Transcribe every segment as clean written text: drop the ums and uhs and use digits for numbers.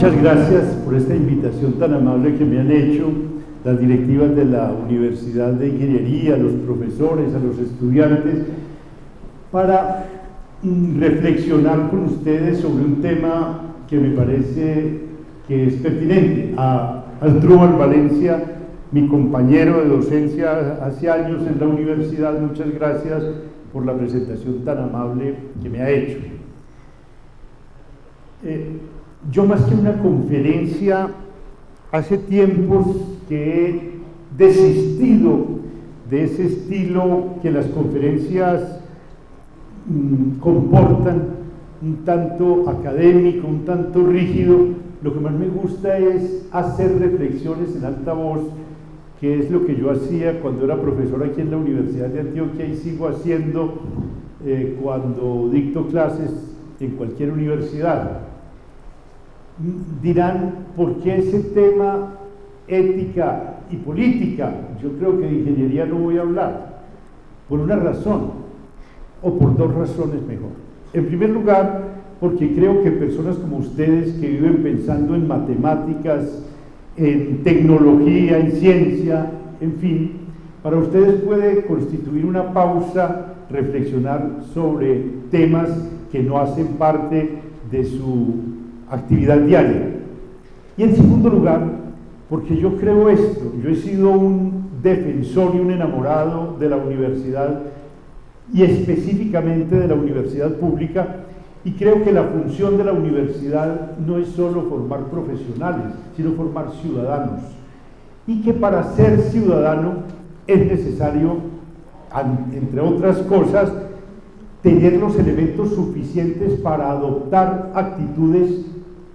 Muchas gracias por esta invitación tan amable que me han hecho las directivas de la Universidad de Ingeniería, los profesores, a los estudiantes, para reflexionar con ustedes sobre un tema que me parece que es pertinente. A Asdrúbal Valencia, mi compañero de docencia hace años en la universidad, muchas gracias por la presentación tan amable que me ha hecho. Yo, más que una conferencia, hace tiempos que he desistido de ese estilo que las conferencias comportan, un tanto académico, un tanto rígido. Lo que más me gusta es hacer reflexiones en alta voz, que es lo que yo hacía cuando era profesor aquí en la Universidad de Antioquia y sigo haciendo cuando dicto clases en cualquier universidad. Dirán, ¿por qué ese tema ética y política? Yo creo que de ingeniería no voy a hablar, por una razón, o por dos razones mejor. En primer lugar, porque creo que personas como ustedes que viven pensando en matemáticas, en tecnología, en ciencia, en fin, para ustedes puede constituir una pausa reflexionar sobre temas que no hacen parte de su actividad diaria. Y en segundo lugar, porque yo creo esto, yo he sido un defensor y un enamorado de la universidad y específicamente de la universidad pública, y creo que la función de la universidad no es solo formar profesionales, sino formar ciudadanos, y que para ser ciudadano es necesario, entre otras cosas, tener los elementos suficientes para adoptar actitudes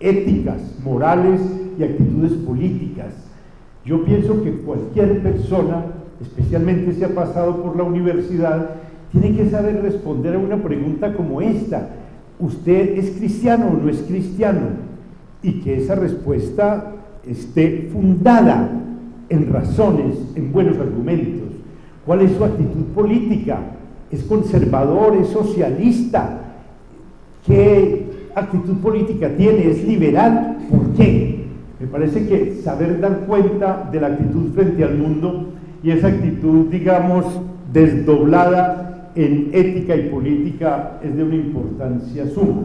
éticas, morales y actitudes políticas. Yo pienso que cualquier persona, especialmente si ha pasado por la universidad, tiene que saber responder a una pregunta como esta: ¿usted es cristiano o no es cristiano? Y que esa respuesta esté fundada en razones, en buenos argumentos. ¿Cuál es su actitud política? ¿Es conservador? ¿Es socialista? ¿Qué actitud política tiene? ¿Es liberal? ¿Por qué? Me parece que saber dar cuenta de la actitud frente al mundo, y esa actitud, digamos, desdoblada en ética y política, es de una importancia suma.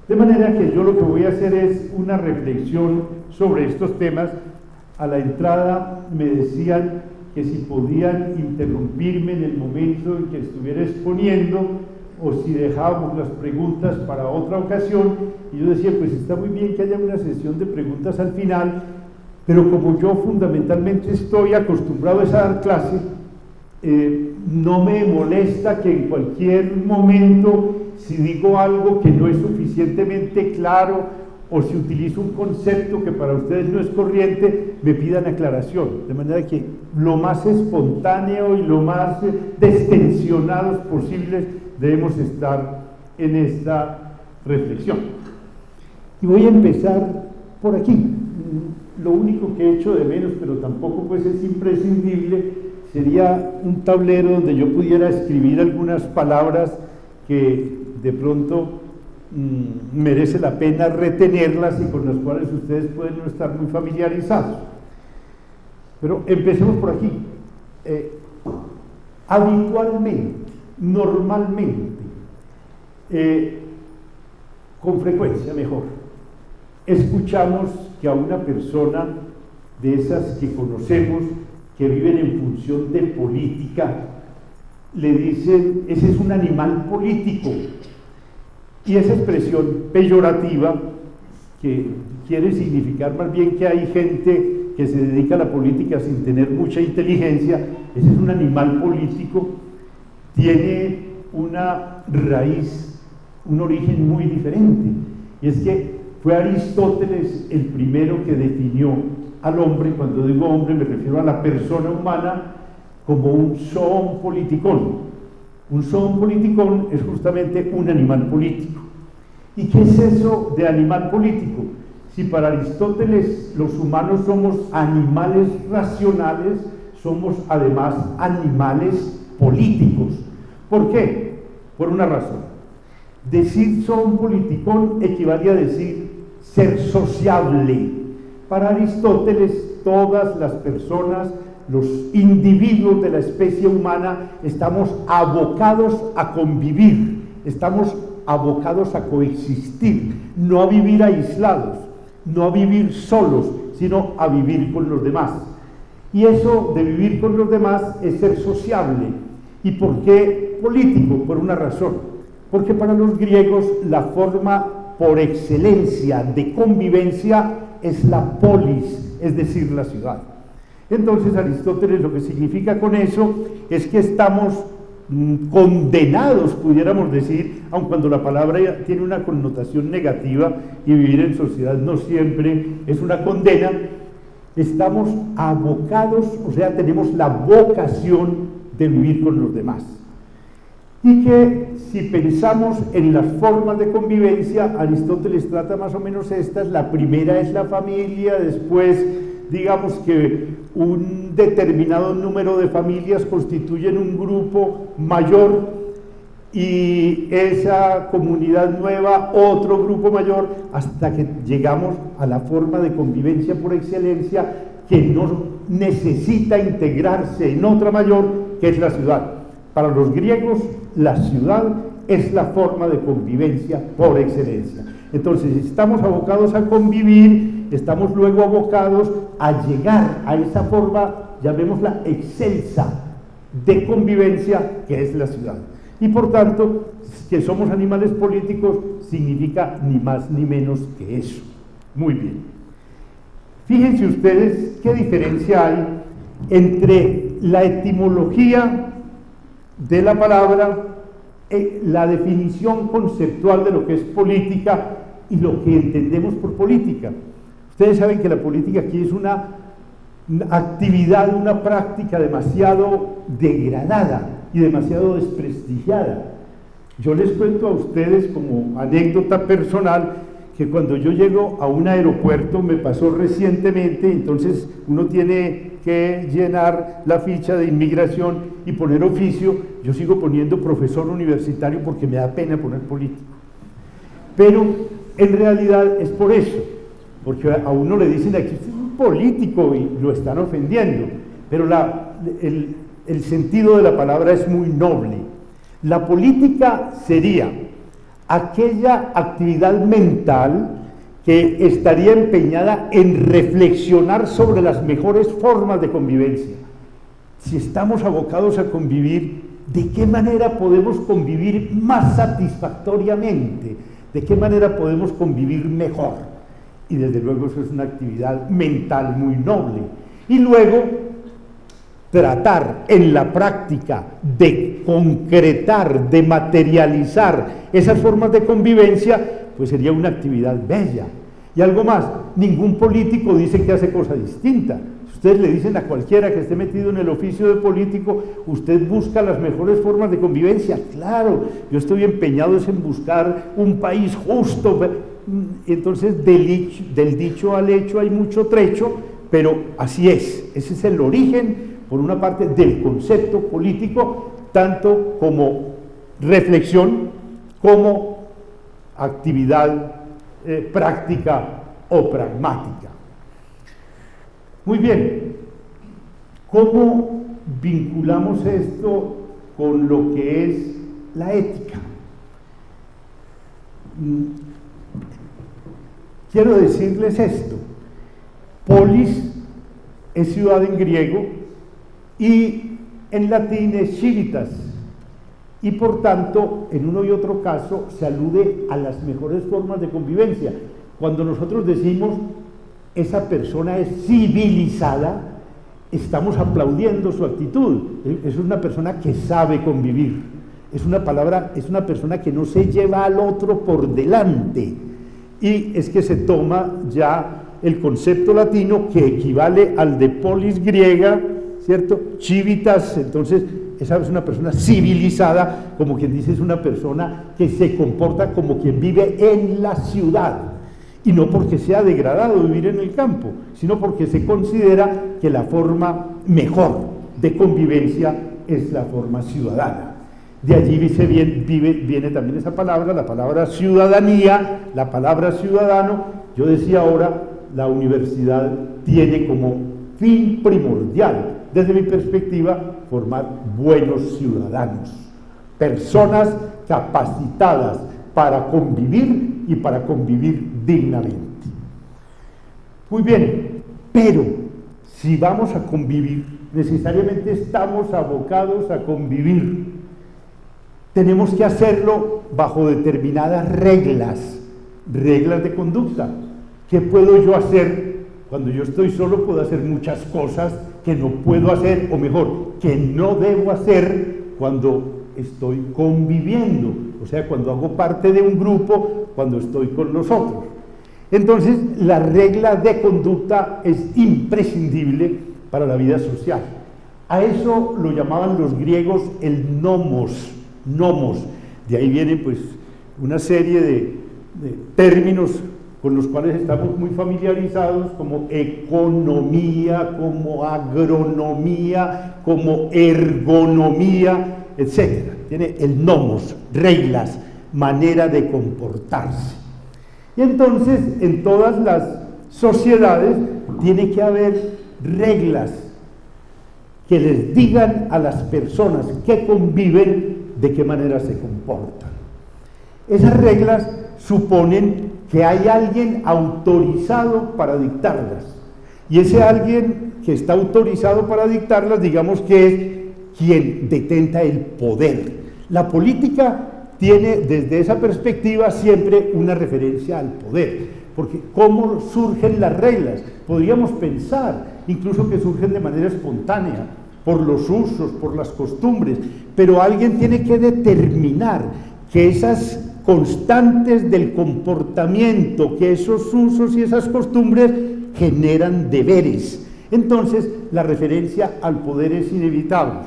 De manera que yo lo que voy a hacer es una reflexión sobre estos temas. A la entrada me decían que si podían interrumpirme en el momento en que estuviera exponiendo, o si dejábamos las preguntas para otra ocasión, y yo decía, pues está muy bien que haya una sesión de preguntas al final, pero como yo fundamentalmente estoy acostumbrado a dar clase, no me molesta que en cualquier momento, si digo algo que no es suficientemente claro, o si utilizo un concepto que para ustedes no es corriente, me pidan aclaración, de manera que lo más espontáneo y lo más destensionados posibles debemos estar en esta reflexión. Y voy a empezar por aquí. Lo único que he hecho de menos, pero tampoco pues es imprescindible, sería un tablero donde yo pudiera escribir algunas palabras que de pronto merece la pena retenerlas y con las cuales ustedes pueden no estar muy familiarizados. Pero empecemos por aquí. Habitualmente, normalmente, con frecuencia mejor, escuchamos que a una persona de esas que conocemos, que viven en función de política, le dicen, ese es un animal político. Y esa expresión peyorativa, que quiere significar más bien que hay gente que se dedica a la política sin tener mucha inteligencia, ese es un animal político, tiene una raíz, un origen muy diferente. Y es que fue Aristóteles el primero que definió al hombre. Cuando digo hombre me refiero a la persona humana, como un zoon politikon. Un zoon politikon es justamente un animal político. ¿Y qué es eso de animal político? Si para Aristóteles los humanos somos animales racionales, somos además animales políticos. ¿Por qué? Por una razón. Decir zoon politikon equivale a decir ser sociable. Para Aristóteles, todas las personas, los individuos de la especie humana, estamos abocados a convivir, estamos abocados a coexistir, no a vivir aislados, no a vivir solos, sino a vivir con los demás. Y eso de vivir con los demás es ser sociable. ¿Y por qué político? Por una razón. Porque para los griegos la forma por excelencia de convivencia es la polis, es decir, la ciudad. Entonces Aristóteles lo que significa con eso es que estamos condenados, pudiéramos decir, aun cuando la palabra tiene una connotación negativa y vivir en sociedad no siempre es una condena, estamos abocados, o sea, tenemos la vocación de vivir con los demás. Y que si pensamos en las formas de convivencia, Aristóteles trata más o menos estas. La primera es la familia, después digamos que un determinado número de familias constituyen un grupo mayor y esa comunidad nueva otro grupo mayor, hasta que llegamos a la forma de convivencia por excelencia que no necesita integrarse en otra mayor, que es la ciudad. Para los griegos, la ciudad es la forma de convivencia por excelencia. Entonces, estamos abocados a convivir, estamos luego abocados a llegar a esa forma, llamémosla excelsa, de convivencia, que es la ciudad. Y por tanto, que somos animales políticos significa ni más ni menos que eso. Muy bien. Fíjense ustedes qué diferencia hay entre la etimología de la palabra, la definición conceptual de lo que es política y lo que entendemos por política. Ustedes saben que la política aquí es una actividad, una práctica demasiado degradada y demasiado desprestigiada. Yo les cuento a ustedes como anécdota personal que cuando yo llego a un aeropuerto, me pasó recientemente, entonces uno tiene que llenar la ficha de inmigración y poner oficio. Yo sigo poniendo profesor universitario porque me da pena poner político, pero en realidad es por eso, porque a uno le dicen aquí usted es un político y lo están ofendiendo, pero el sentido de la palabra es muy noble. La política sería aquella actividad mental que estaría empeñada en reflexionar sobre las mejores formas de convivencia. Si estamos abocados a convivir, ¿de qué manera podemos convivir más satisfactoriamente? ¿De qué manera podemos convivir mejor? Y desde luego eso es una actividad mental muy noble. Y luego, tratar en la práctica de concretar, de materializar esas formas de convivencia, pues sería una actividad bella. Y algo más, ningún político dice que hace cosa distinta. Si ustedes le dicen a cualquiera que esté metido en el oficio de político, usted busca las mejores formas de convivencia. Claro, yo estoy empeñado en buscar un país justo. Entonces, del dicho al hecho hay mucho trecho, pero así es. Ese es el origen, por una parte, del concepto político, tanto como reflexión, como actividad práctica o pragmática. Muy bien, ¿cómo vinculamos esto con lo que es la ética? Quiero decirles esto: polis es ciudad en griego y en latín es civitas, y por tanto en uno y otro caso se alude a las mejores formas de convivencia. Cuando nosotros decimos esa persona es civilizada, estamos aplaudiendo su actitud. Es una persona que sabe convivir, es una persona que no se lleva al otro por delante, y es que se toma ya el concepto latino que equivale al de polis griega, ¿cierto? Civitas. Entonces esa es una persona civilizada, como quien dice, es una persona que se comporta como quien vive en la ciudad, y no porque sea degradado vivir en el campo, sino porque se considera que la forma mejor de convivencia es la forma ciudadana. De allí viene también esa palabra, la palabra ciudadanía, la palabra ciudadano. Yo decía ahora, la universidad tiene como fin primordial, desde mi perspectiva, formar buenos ciudadanos, personas capacitadas para convivir y para convivir dignamente. Muy bien, pero si vamos a convivir, necesariamente estamos abocados a convivir. Tenemos que hacerlo bajo determinadas reglas de conducta. ¿Qué puedo yo hacer? Cuando yo estoy solo puedo hacer muchas cosas que no puedo hacer, o mejor, que no debo hacer cuando estoy conviviendo, o sea, cuando hago parte de un grupo, cuando estoy con los otros. Entonces, la regla de conducta es imprescindible para la vida social. A eso lo llamaban los griegos el nomos. De ahí viene pues una serie de términos con los cuales estamos muy familiarizados, como economía, como agronomía, como ergonomía, etc. Tiene el nomos, reglas, manera de comportarse. Y entonces, en todas las sociedades tiene que haber reglas que les digan a las personas que conviven de qué manera se comportan. Esas reglas suponen que hay alguien autorizado para dictarlas, y ese alguien que está autorizado para dictarlas, digamos que es quien detenta el poder. La política tiene desde esa perspectiva siempre una referencia al poder, porque ¿cómo surgen las reglas? Podríamos pensar incluso que surgen de manera espontánea, por los usos, por las costumbres, pero alguien tiene que determinar que esas constantes del comportamiento, que esos usos y esas costumbres generan deberes. Entonces, la referencia al poder es inevitable.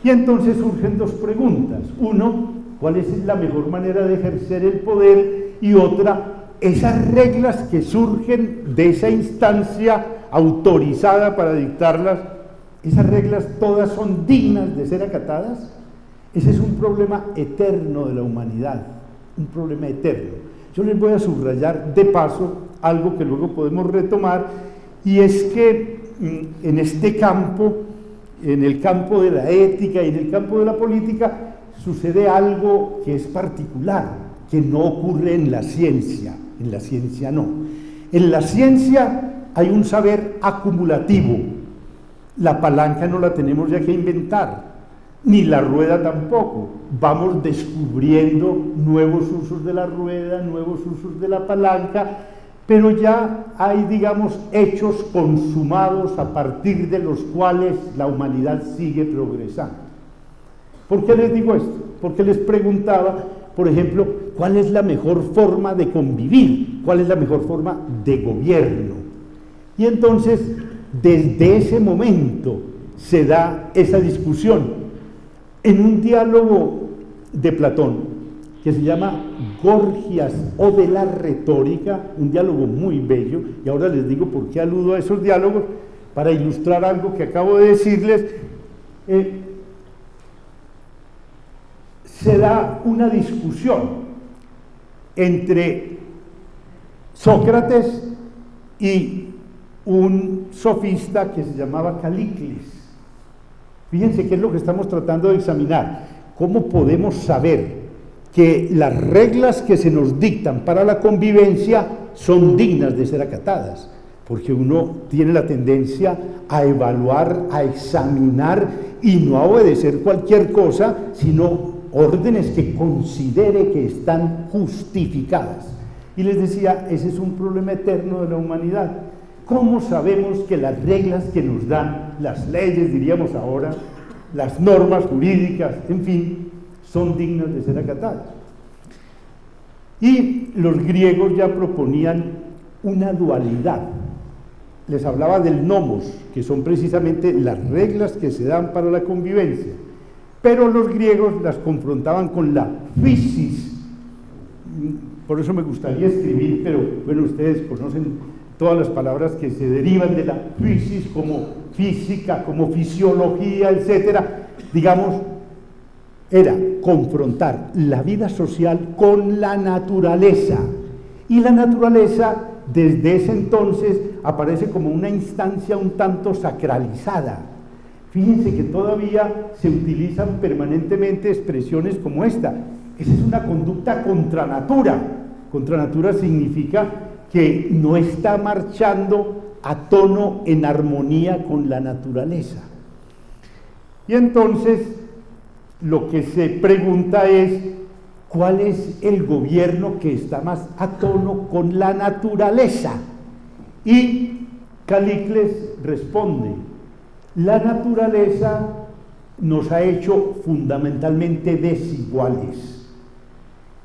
Y entonces surgen dos preguntas. Uno, ¿cuál es la mejor manera de ejercer el poder? Y otra, esas reglas que surgen de esa instancia autorizada para dictarlas, ¿esas reglas todas son dignas de ser acatadas? Ese es un problema eterno de la humanidad, un problema eterno. Yo les voy a subrayar de paso algo que luego podemos retomar, y es que en este campo, en el campo de la ética y en el campo de la política, sucede algo que es particular, que no ocurre en la ciencia no. En la ciencia hay un saber acumulativo. La palanca no la tenemos ya que inventar, ni la rueda tampoco. Vamos descubriendo nuevos usos de la rueda, nuevos usos de la palanca, pero ya hay, digamos, hechos consumados a partir de los cuales la humanidad sigue progresando. ¿Por qué les digo esto? Porque les preguntaba, por ejemplo, ¿cuál es la mejor forma de convivir? ¿Cuál es la mejor forma de gobierno? Y entonces, desde ese momento se da esa discusión en un diálogo de Platón que se llama Gorgias o de la retórica, un diálogo muy bello, y ahora les digo por qué aludo a esos diálogos, para ilustrar algo que acabo de decirles. Se da una discusión entre Sócrates y un sofista que se llamaba Calícles. Fíjense qué es lo que estamos tratando de examinar. ¿Cómo podemos saber que las reglas que se nos dictan para la convivencia son dignas de ser acatadas? Porque uno tiene la tendencia a evaluar, a examinar y no a obedecer cualquier cosa, sino órdenes que considere que están justificadas. Y les decía, ese es un problema eterno de la humanidad. ¿Cómo sabemos que las reglas que nos dan, las leyes, diríamos ahora, las normas jurídicas, en fin, son dignas de ser acatadas? Y los griegos ya proponían una dualidad. Les hablaba del nomos, que son precisamente las reglas que se dan para la convivencia, pero los griegos las confrontaban con la physis. Por eso me gustaría escribir, pero bueno, ustedes conocen todas las palabras que se derivan de la physis, como física, como fisiología, etcétera. Digamos, era confrontar la vida social con la naturaleza, y la naturaleza desde ese entonces aparece como una instancia un tanto sacralizada. Fíjense que todavía se utilizan permanentemente expresiones como esta. Esa es una conducta contra natura. Contra natura significa que no está marchando a tono, en armonía con la naturaleza. Y entonces lo que se pregunta es, ¿cuál es el gobierno que está más a tono con la naturaleza? Y Calícles responde, la naturaleza nos ha hecho fundamentalmente desiguales.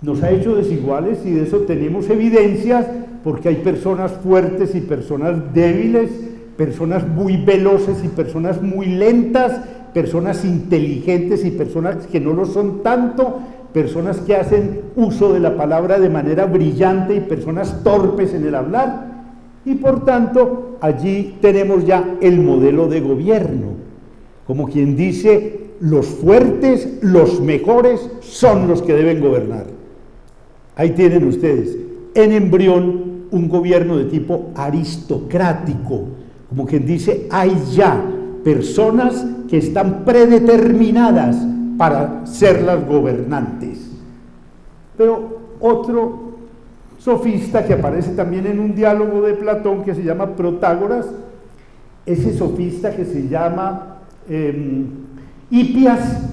Nos ha hecho desiguales y de eso tenemos evidencias, porque hay personas fuertes y personas débiles, personas muy veloces y personas muy lentas, personas inteligentes y personas que no lo son tanto, personas que hacen uso de la palabra de manera brillante y personas torpes en el hablar, y por tanto allí tenemos ya el modelo de gobierno, como quien dice, los fuertes, los mejores son los que deben gobernar. Ahí tienen ustedes, en embrión, un gobierno de tipo aristocrático, como quien dice, hay ya personas que están predeterminadas para ser las gobernantes. Pero otro sofista que aparece también en un diálogo de Platón que se llama Protágoras, ese sofista que se llama Hipias,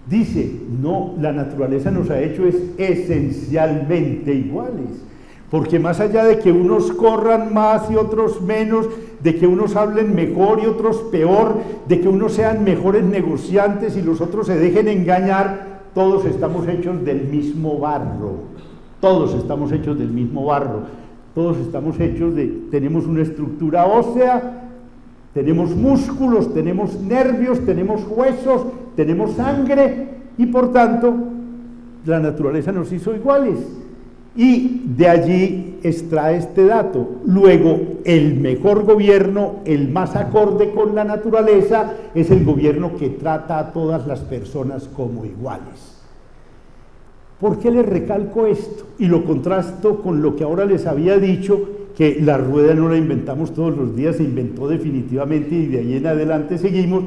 dice, no, la naturaleza nos ha hecho esencialmente iguales, porque más allá de que unos corran más y otros menos, de que unos hablen mejor y otros peor, de que unos sean mejores negociantes y los otros se dejen engañar, todos estamos hechos del mismo barro, todos estamos hechos del mismo barro, todos estamos hechos tenemos una estructura ósea, tenemos músculos, tenemos nervios, tenemos huesos, tenemos sangre y por tanto la naturaleza nos hizo iguales. Y de allí extrae este dato. Luego, el mejor gobierno, el más acorde con la naturaleza, es el gobierno que trata a todas las personas como iguales. ¿Por qué les recalco esto? Y lo contrasto con lo que ahora les había dicho, que la rueda no la inventamos todos los días, se inventó definitivamente y de ahí en adelante seguimos.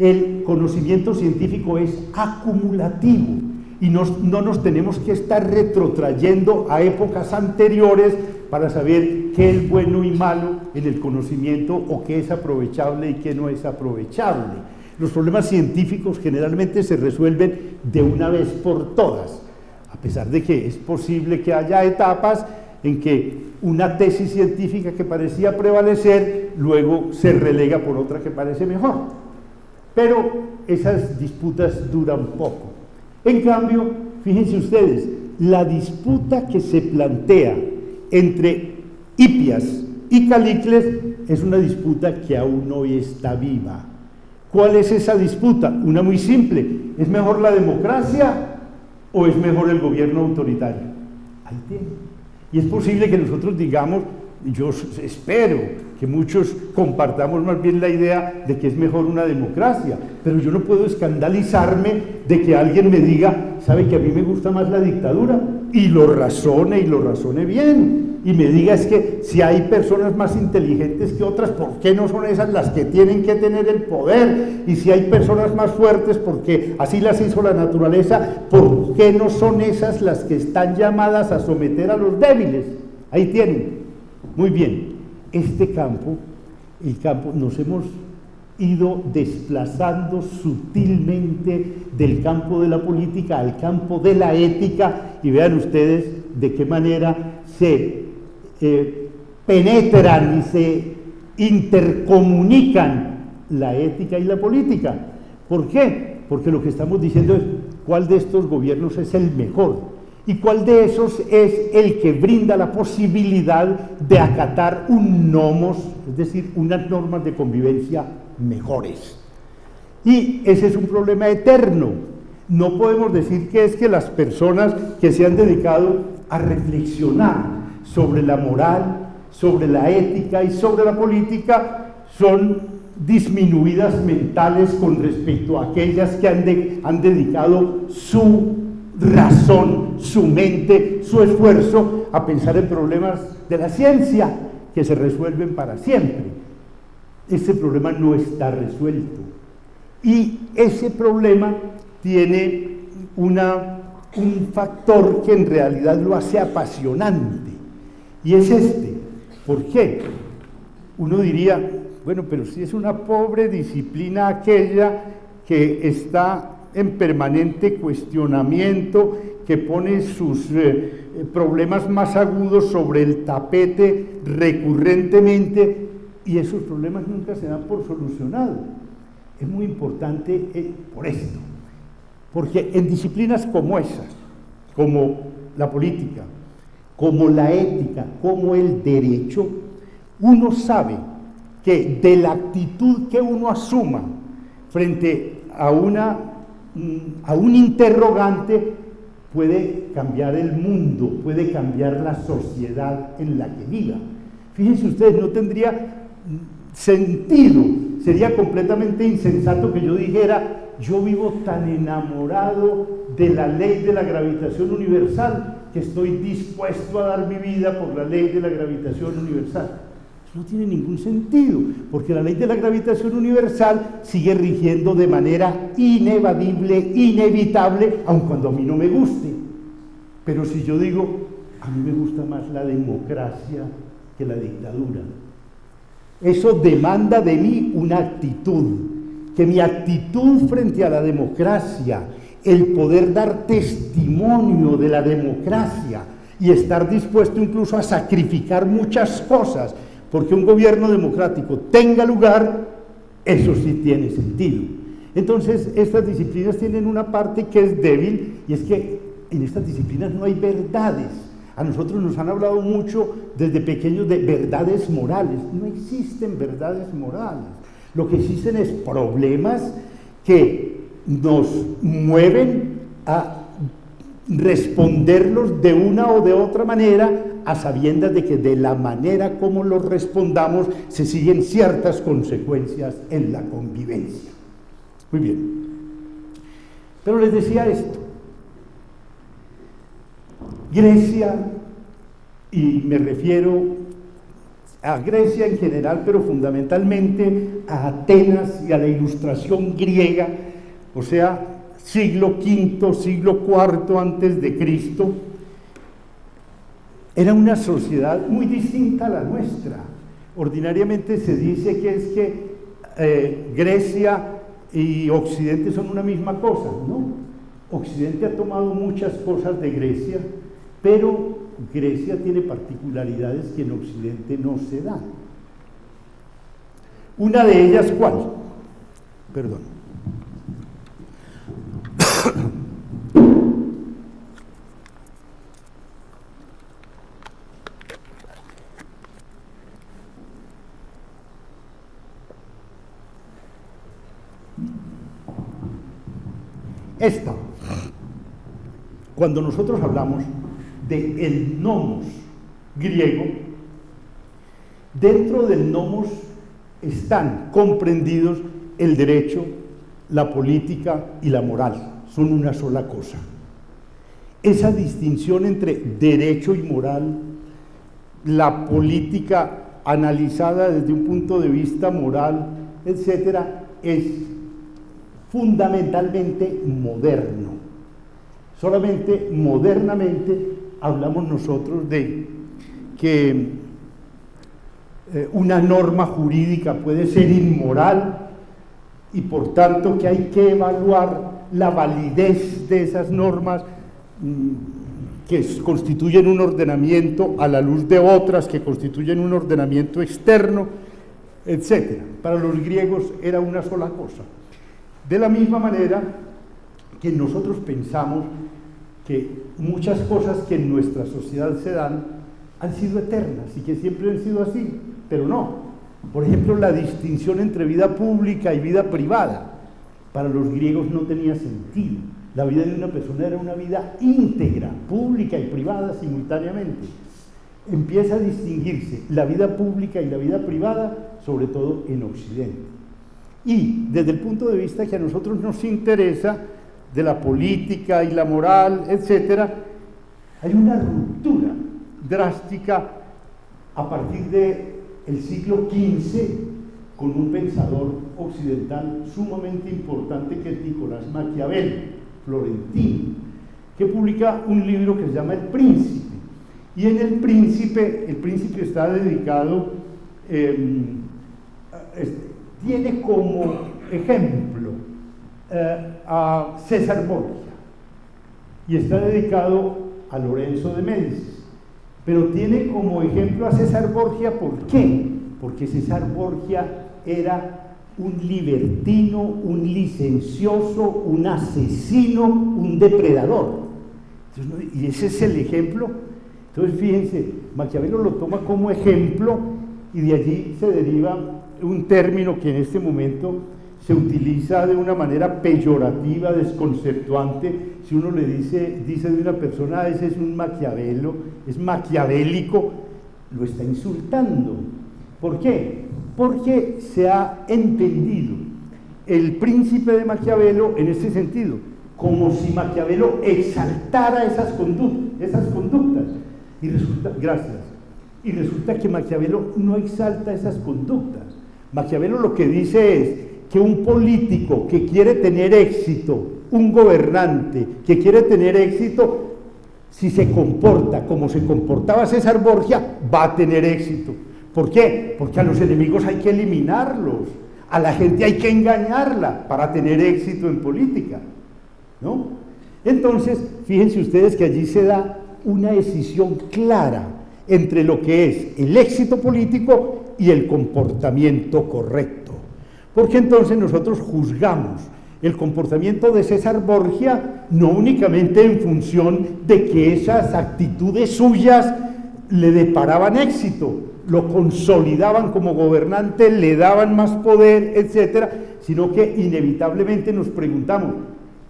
El conocimiento científico es acumulativo. Y no nos tenemos que estar retrotrayendo a épocas anteriores para saber qué es bueno y malo en el conocimiento o qué es aprovechable y qué no es aprovechable. Los problemas científicos generalmente se resuelven de una vez por todas, a pesar de que es posible que haya etapas en que una tesis científica que parecía prevalecer luego se relega por otra que parece mejor. Pero esas disputas duran poco. En cambio, fíjense ustedes, la disputa que se plantea entre Hipias y Calícles es una disputa que aún hoy está viva. ¿Cuál es esa disputa? Una muy simple, ¿es mejor la democracia o es mejor el gobierno autoritario? Ahí tiene. Y es posible que nosotros digamos, yo espero que muchos compartamos más bien la idea de que es mejor una democracia, pero yo no puedo escandalizarme de que alguien me diga, sabe que a mí me gusta más la dictadura, y lo razone bien, y me diga es que si hay personas más inteligentes que otras, ¿por qué no son esas las que tienen que tener el poder? Y si hay personas más fuertes, porque así las hizo la naturaleza, ¿por qué no son esas las que están llamadas a someter a los débiles? Ahí tienen. Muy bien. Este campo, el campo, nos hemos ido desplazando sutilmente del campo de la política al campo de la ética, y vean ustedes de qué manera se penetran y se intercomunican la ética y la política. ¿Por qué? Porque lo que estamos diciendo es cuál de estos gobiernos es el mejor. ¿Y cuál de esos es el que brinda la posibilidad de acatar un nomos, es decir, unas normas de convivencia mejores? Y ese es un problema eterno. No podemos decir que es que las personas que se han dedicado a reflexionar sobre la moral, sobre la ética y sobre la política son disminuidas mentales con respecto a aquellas que han dedicado su razón, su mente, su esfuerzo a pensar en problemas de la ciencia que se resuelven para siempre. Ese problema no está resuelto. Y ese problema tiene un factor que en realidad lo hace apasionante. Y es este. ¿Por qué? Uno diría, bueno, pero si es una pobre disciplina aquella que está en permanente cuestionamiento, que pone sus problemas más agudos sobre el tapete recurrentemente, y esos problemas nunca se dan por solucionados. Es muy importante por esto, porque en disciplinas como esas, como la política, como la ética, como el derecho, uno sabe que de la actitud que uno asuma frente a un interrogante puede cambiar el mundo, puede cambiar la sociedad en la que viva. Fíjense ustedes, no tendría sentido, sería completamente insensato que yo dijera, yo vivo tan enamorado de la ley de la gravitación universal que estoy dispuesto a dar mi vida por la ley de la gravitación universal. Eso no tiene ningún sentido, porque la ley de la gravitación universal sigue rigiendo de manera inevadible, inevitable, aun cuando a mí no me guste. Pero si yo digo, a mí me gusta más la democracia que la dictadura, eso demanda de mí una actitud, que mi actitud frente a la democracia, el poder dar testimonio de la democracia y estar dispuesto incluso a sacrificar muchas cosas porque un gobierno democrático tenga lugar, eso sí tiene sentido. Entonces, estas disciplinas tienen una parte que es débil, y es que en estas disciplinas no hay verdades. A nosotros nos han hablado mucho desde pequeños de verdades morales. No existen verdades morales. Lo que existen es problemas que nos mueven a responderlos de una o de otra manera, a sabiendas de que de la manera como los respondamos se siguen ciertas consecuencias en la convivencia. Muy bien. Pero les decía esto. Grecia, y me refiero a Grecia en general, pero fundamentalmente a Atenas y a la Ilustración griega, o sea, siglo V, siglo IV antes de Cristo, era una sociedad muy distinta a la nuestra. Ordinariamente se dice que es que Grecia y Occidente son una misma cosa, ¿no? Occidente ha tomado muchas cosas de Grecia, pero Grecia tiene particularidades que en Occidente no se dan. Una de ellas, ¿cuál? Perdón. Esta, cuando nosotros hablamos de el nomos griego, dentro del nomos están comprendidos el derecho, la política y la moral, son una sola cosa. Esa distinción entre derecho y moral, la política analizada desde un punto de vista moral, etcétera, es fundamentalmente moderno. Solamente modernamente hablamos nosotros de que una norma jurídica puede ser inmoral y por tanto que hay que evaluar la validez de esas normas que constituyen un ordenamiento a la luz de otras que constituyen un ordenamiento externo, etc. Para los griegos era una sola cosa. De la misma manera que nosotros pensamos que muchas cosas que en nuestra sociedad se dan han sido eternas y que siempre han sido así, pero no. Por ejemplo, la distinción entre vida pública y vida privada, para los griegos no tenía sentido. La vida de una persona era una vida íntegra, pública y privada simultáneamente. Empieza a distinguirse la vida pública y la vida privada, sobre todo en Occidente. Y desde el punto de vista que a nosotros nos interesa, de la política y la moral, etcétera, hay una ruptura drástica a partir del siglo XV con un pensador occidental sumamente importante que es Nicolás Maquiavelo, florentino, que publica un libro que se llama El Príncipe. Y en El Príncipe está dedicado, tiene como ejemplo a César Borgia, y está dedicado a Lorenzo de Médicis, pero tiene como ejemplo a César Borgia. ¿Por qué? Porque César Borgia era un libertino, un licencioso, un asesino, un depredador. Entonces, y ese es el ejemplo. Entonces fíjense, Maquiavelo lo toma como ejemplo y de allí se deriva un término que en este momento se utiliza de una manera peyorativa, desconceptuante. Si uno le dice de una persona, ese es un Maquiavelo, es maquiavélico, lo está insultando. ¿Por qué? Porque se ha entendido El Príncipe de Maquiavelo en este sentido, como si Maquiavelo exaltara esas conductas. Y resulta que Maquiavelo no exalta esas conductas. Maquiavelo lo que dice es que un político que quiere tener éxito, un gobernante que quiere tener éxito, si se comporta como se comportaba César Borgia, va a tener éxito. ¿Por qué? Porque a los enemigos hay que eliminarlos, a la gente hay que engañarla para tener éxito en política, ¿no? Entonces, fíjense ustedes que allí se da una decisión clara entre lo que es el éxito político y el comportamiento correcto. Porque entonces nosotros juzgamos el comportamiento de César Borgia no únicamente en función de que esas actitudes suyas le deparaban éxito, lo consolidaban como gobernante, le daban más poder, etcétera, sino que inevitablemente nos preguntamos,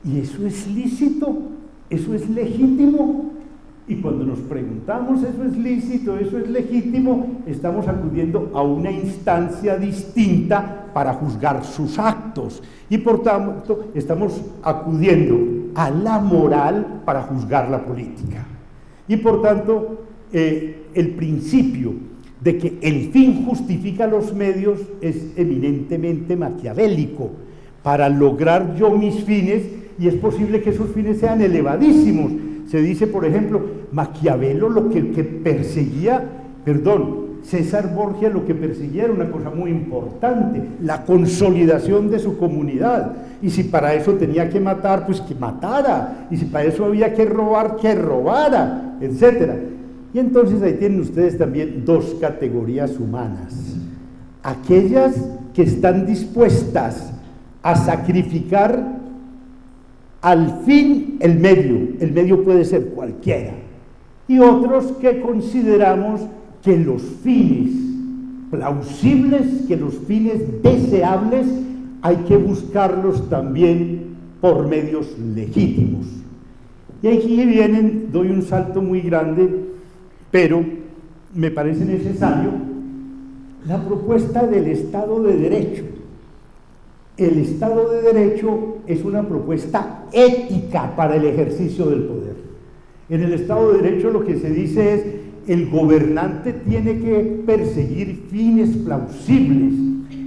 ¿y eso es lícito? ¿Eso es legítimo? Y cuando nos preguntamos, ¿eso es lícito? ¿Eso es legítimo? Estamos acudiendo a una instancia distinta para juzgar sus actos y por tanto estamos acudiendo a la moral para juzgar la política. Y por tanto, el principio de que el fin justifica los medios es eminentemente maquiavélico. Para lograr yo mis fines, y es posible que esos fines sean elevadísimos. Se dice, por ejemplo, Maquiavelo lo que perseguía, César Borgia lo que perseguía era una cosa muy importante, la consolidación de su comunidad. Y si para eso tenía que matar, pues que matara. Y si para eso había que robar, que robara, etcétera. Y entonces ahí tienen ustedes también dos categorías humanas. Aquellas que están dispuestas a sacrificar al fin el medio puede ser cualquiera. Y otros que consideramos que los fines plausibles, que los fines deseables, hay que buscarlos también por medios legítimos. Y aquí doy un salto muy grande, pero me parece necesario la propuesta del Estado de Derecho. El Estado de Derecho es una propuesta ética para el ejercicio del poder. En el Estado de Derecho lo que se dice es: el gobernante tiene que perseguir fines plausibles,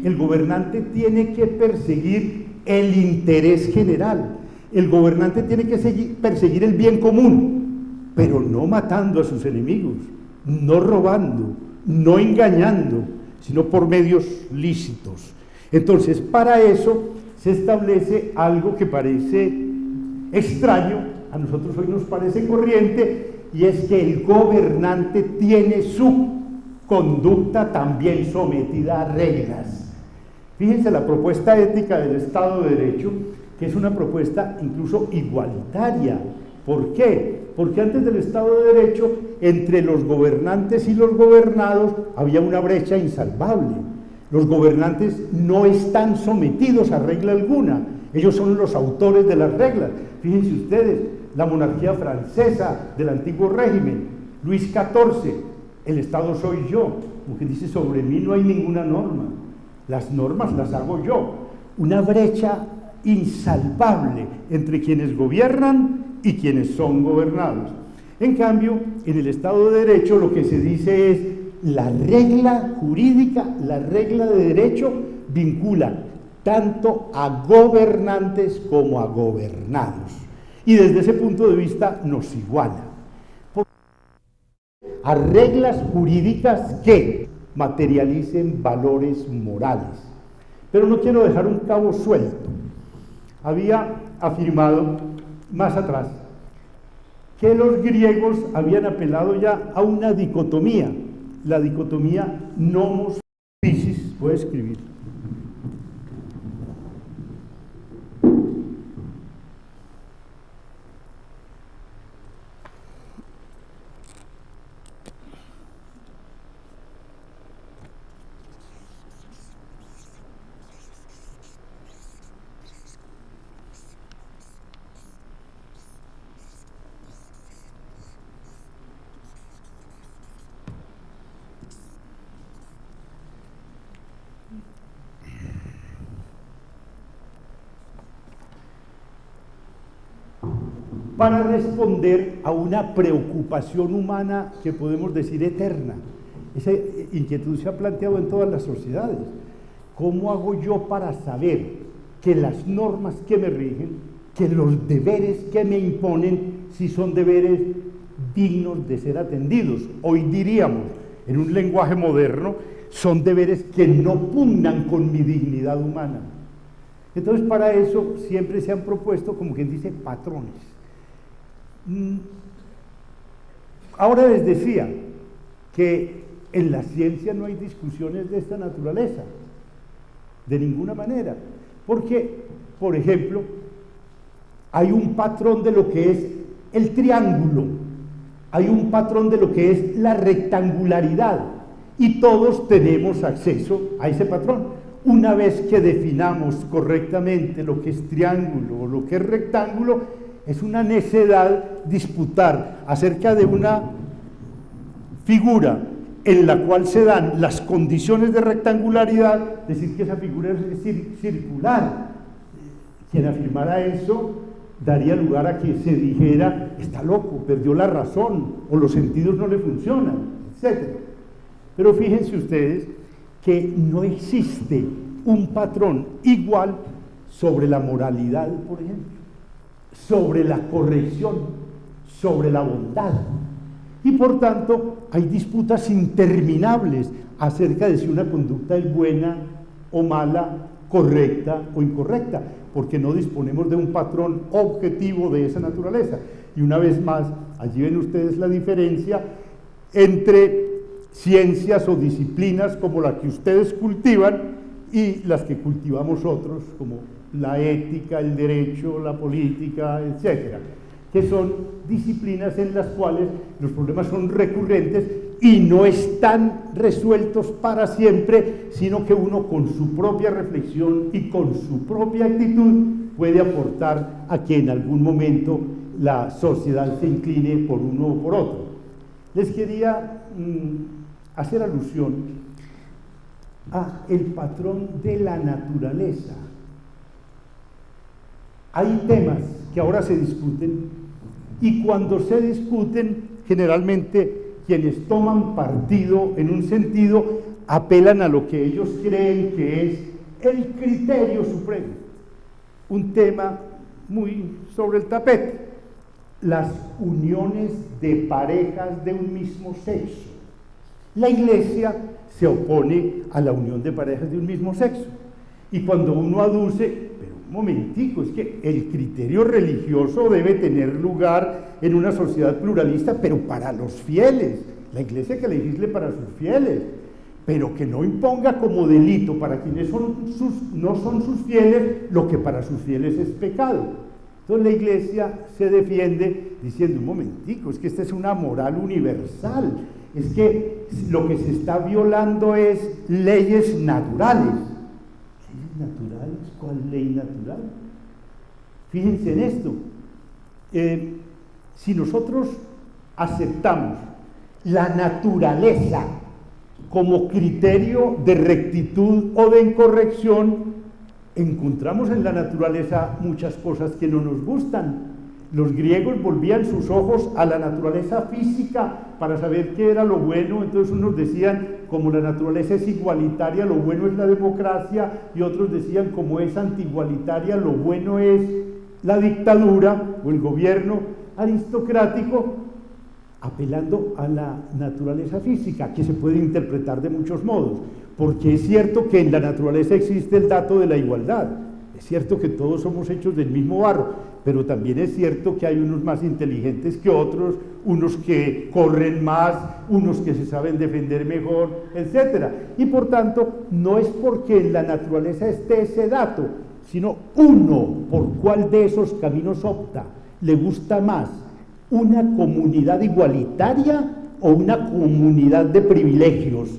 el gobernante tiene que perseguir el interés general, el gobernante tiene que perseguir el bien común, pero no matando a sus enemigos, no robando, no engañando, sino por medios lícitos. Entonces, para eso se establece algo que parece extraño, a nosotros hoy nos parece corriente, y es que el gobernante tiene su conducta también sometida a reglas. Fíjense la propuesta ética del Estado de Derecho, que es una propuesta incluso igualitaria. ¿Por qué? Porque antes del Estado de Derecho, entre los gobernantes y los gobernados había una brecha insalvable. Los gobernantes no están sometidos a regla alguna, ellos son los autores de las reglas. Fíjense ustedes, la monarquía francesa del antiguo régimen, Luis XIV, el Estado soy yo, como que dice, sobre mí no hay ninguna norma, las normas las hago yo. Una brecha insalvable entre quienes gobiernan y quienes son gobernados. En cambio, en el Estado de Derecho lo que se dice es: la regla jurídica, la regla de derecho, vincula tanto a gobernantes como a gobernados. Y desde ese punto de vista nos iguala. A reglas jurídicas que materialicen valores morales. Pero no quiero dejar un cabo suelto. Había afirmado más atrás que los griegos habían apelado ya a una dicotomía, la dicotomía nomos physis, voy a escribir. Para responder a una preocupación humana que podemos decir eterna. Esa inquietud se ha planteado en todas las sociedades. ¿Cómo hago yo para saber que las normas que me rigen, que los deberes que me imponen, si son deberes dignos de ser atendidos? Hoy diríamos, en un lenguaje moderno, son deberes que no pugnan con mi dignidad humana. Entonces, para eso siempre se han propuesto, como quien dice, patrones. Ahora les decía que en la ciencia no hay discusiones de esta naturaleza, de ninguna manera, porque, por ejemplo, hay un patrón de lo que es el triángulo, hay un patrón de lo que es la rectangularidad, y todos tenemos acceso a ese patrón. Una vez que definamos correctamente lo que es triángulo o lo que es rectángulo, es una necedad disputar acerca de una figura en la cual se dan las condiciones de rectangularidad, decir que esa figura es circular. Quien afirmara eso daría lugar a que se dijera, está loco, perdió la razón, o los sentidos no le funcionan, etc. Pero fíjense ustedes que no existe un patrón igual sobre la moralidad, por ejemplo, sobre la corrección, sobre la bondad. Y por tanto hay disputas interminables acerca de si una conducta es buena o mala, correcta o incorrecta, porque no disponemos de un patrón objetivo de esa naturaleza. Y una vez más, allí ven ustedes la diferencia entre ciencias o disciplinas como la que ustedes cultivan y las que cultivamos otros, como la ética, el derecho, la política, etcétera, que son disciplinas en las cuales los problemas son recurrentes y no están resueltos para siempre, sino que uno con su propia reflexión y con su propia actitud puede aportar a que en algún momento la sociedad se incline por uno o por otro. Les quería hacer alusión a el patrón de la naturaleza. Hay temas que ahora se discuten y cuando se discuten, generalmente quienes toman partido en un sentido apelan a lo que ellos creen que es el criterio supremo. Un tema muy sobre el tapete, las uniones de parejas de un mismo sexo. La Iglesia se opone a la unión de parejas de un mismo sexo. Y cuando uno aduce, pero un momentico, es que el criterio religioso debe tener lugar en una sociedad pluralista, pero para los fieles. La Iglesia que legisle para sus fieles, pero que no imponga como delito para quienes no son sus fieles lo que para sus fieles es pecado. Entonces la Iglesia se defiende diciendo, un momentico, es que esta es una moral universal, es que lo que se está violando es leyes naturales. ¿Leyes naturales? ¿Cuál ley natural? Fíjense en esto. Si nosotros aceptamos la naturaleza como criterio de rectitud o de incorrección, encontramos en la naturaleza muchas cosas que no nos gustan. Los griegos volvían sus ojos a la naturaleza física para saber qué era lo bueno. Entonces unos decían, como la naturaleza es igualitaria, lo bueno es la democracia, y otros decían, como es antigualitaria, lo bueno es la dictadura o el gobierno aristocrático, apelando a la naturaleza física, que se puede interpretar de muchos modos, porque es cierto que en la naturaleza existe el dato de la igualdad, es cierto que todos somos hechos del mismo barro, pero también es cierto que hay unos más inteligentes que otros, unos que corren más, unos que se saben defender mejor, etc. Y por tanto, no es porque en la naturaleza esté ese dato, sino uno por cuál de esos caminos opta, le gusta más, una comunidad igualitaria o una comunidad de privilegios.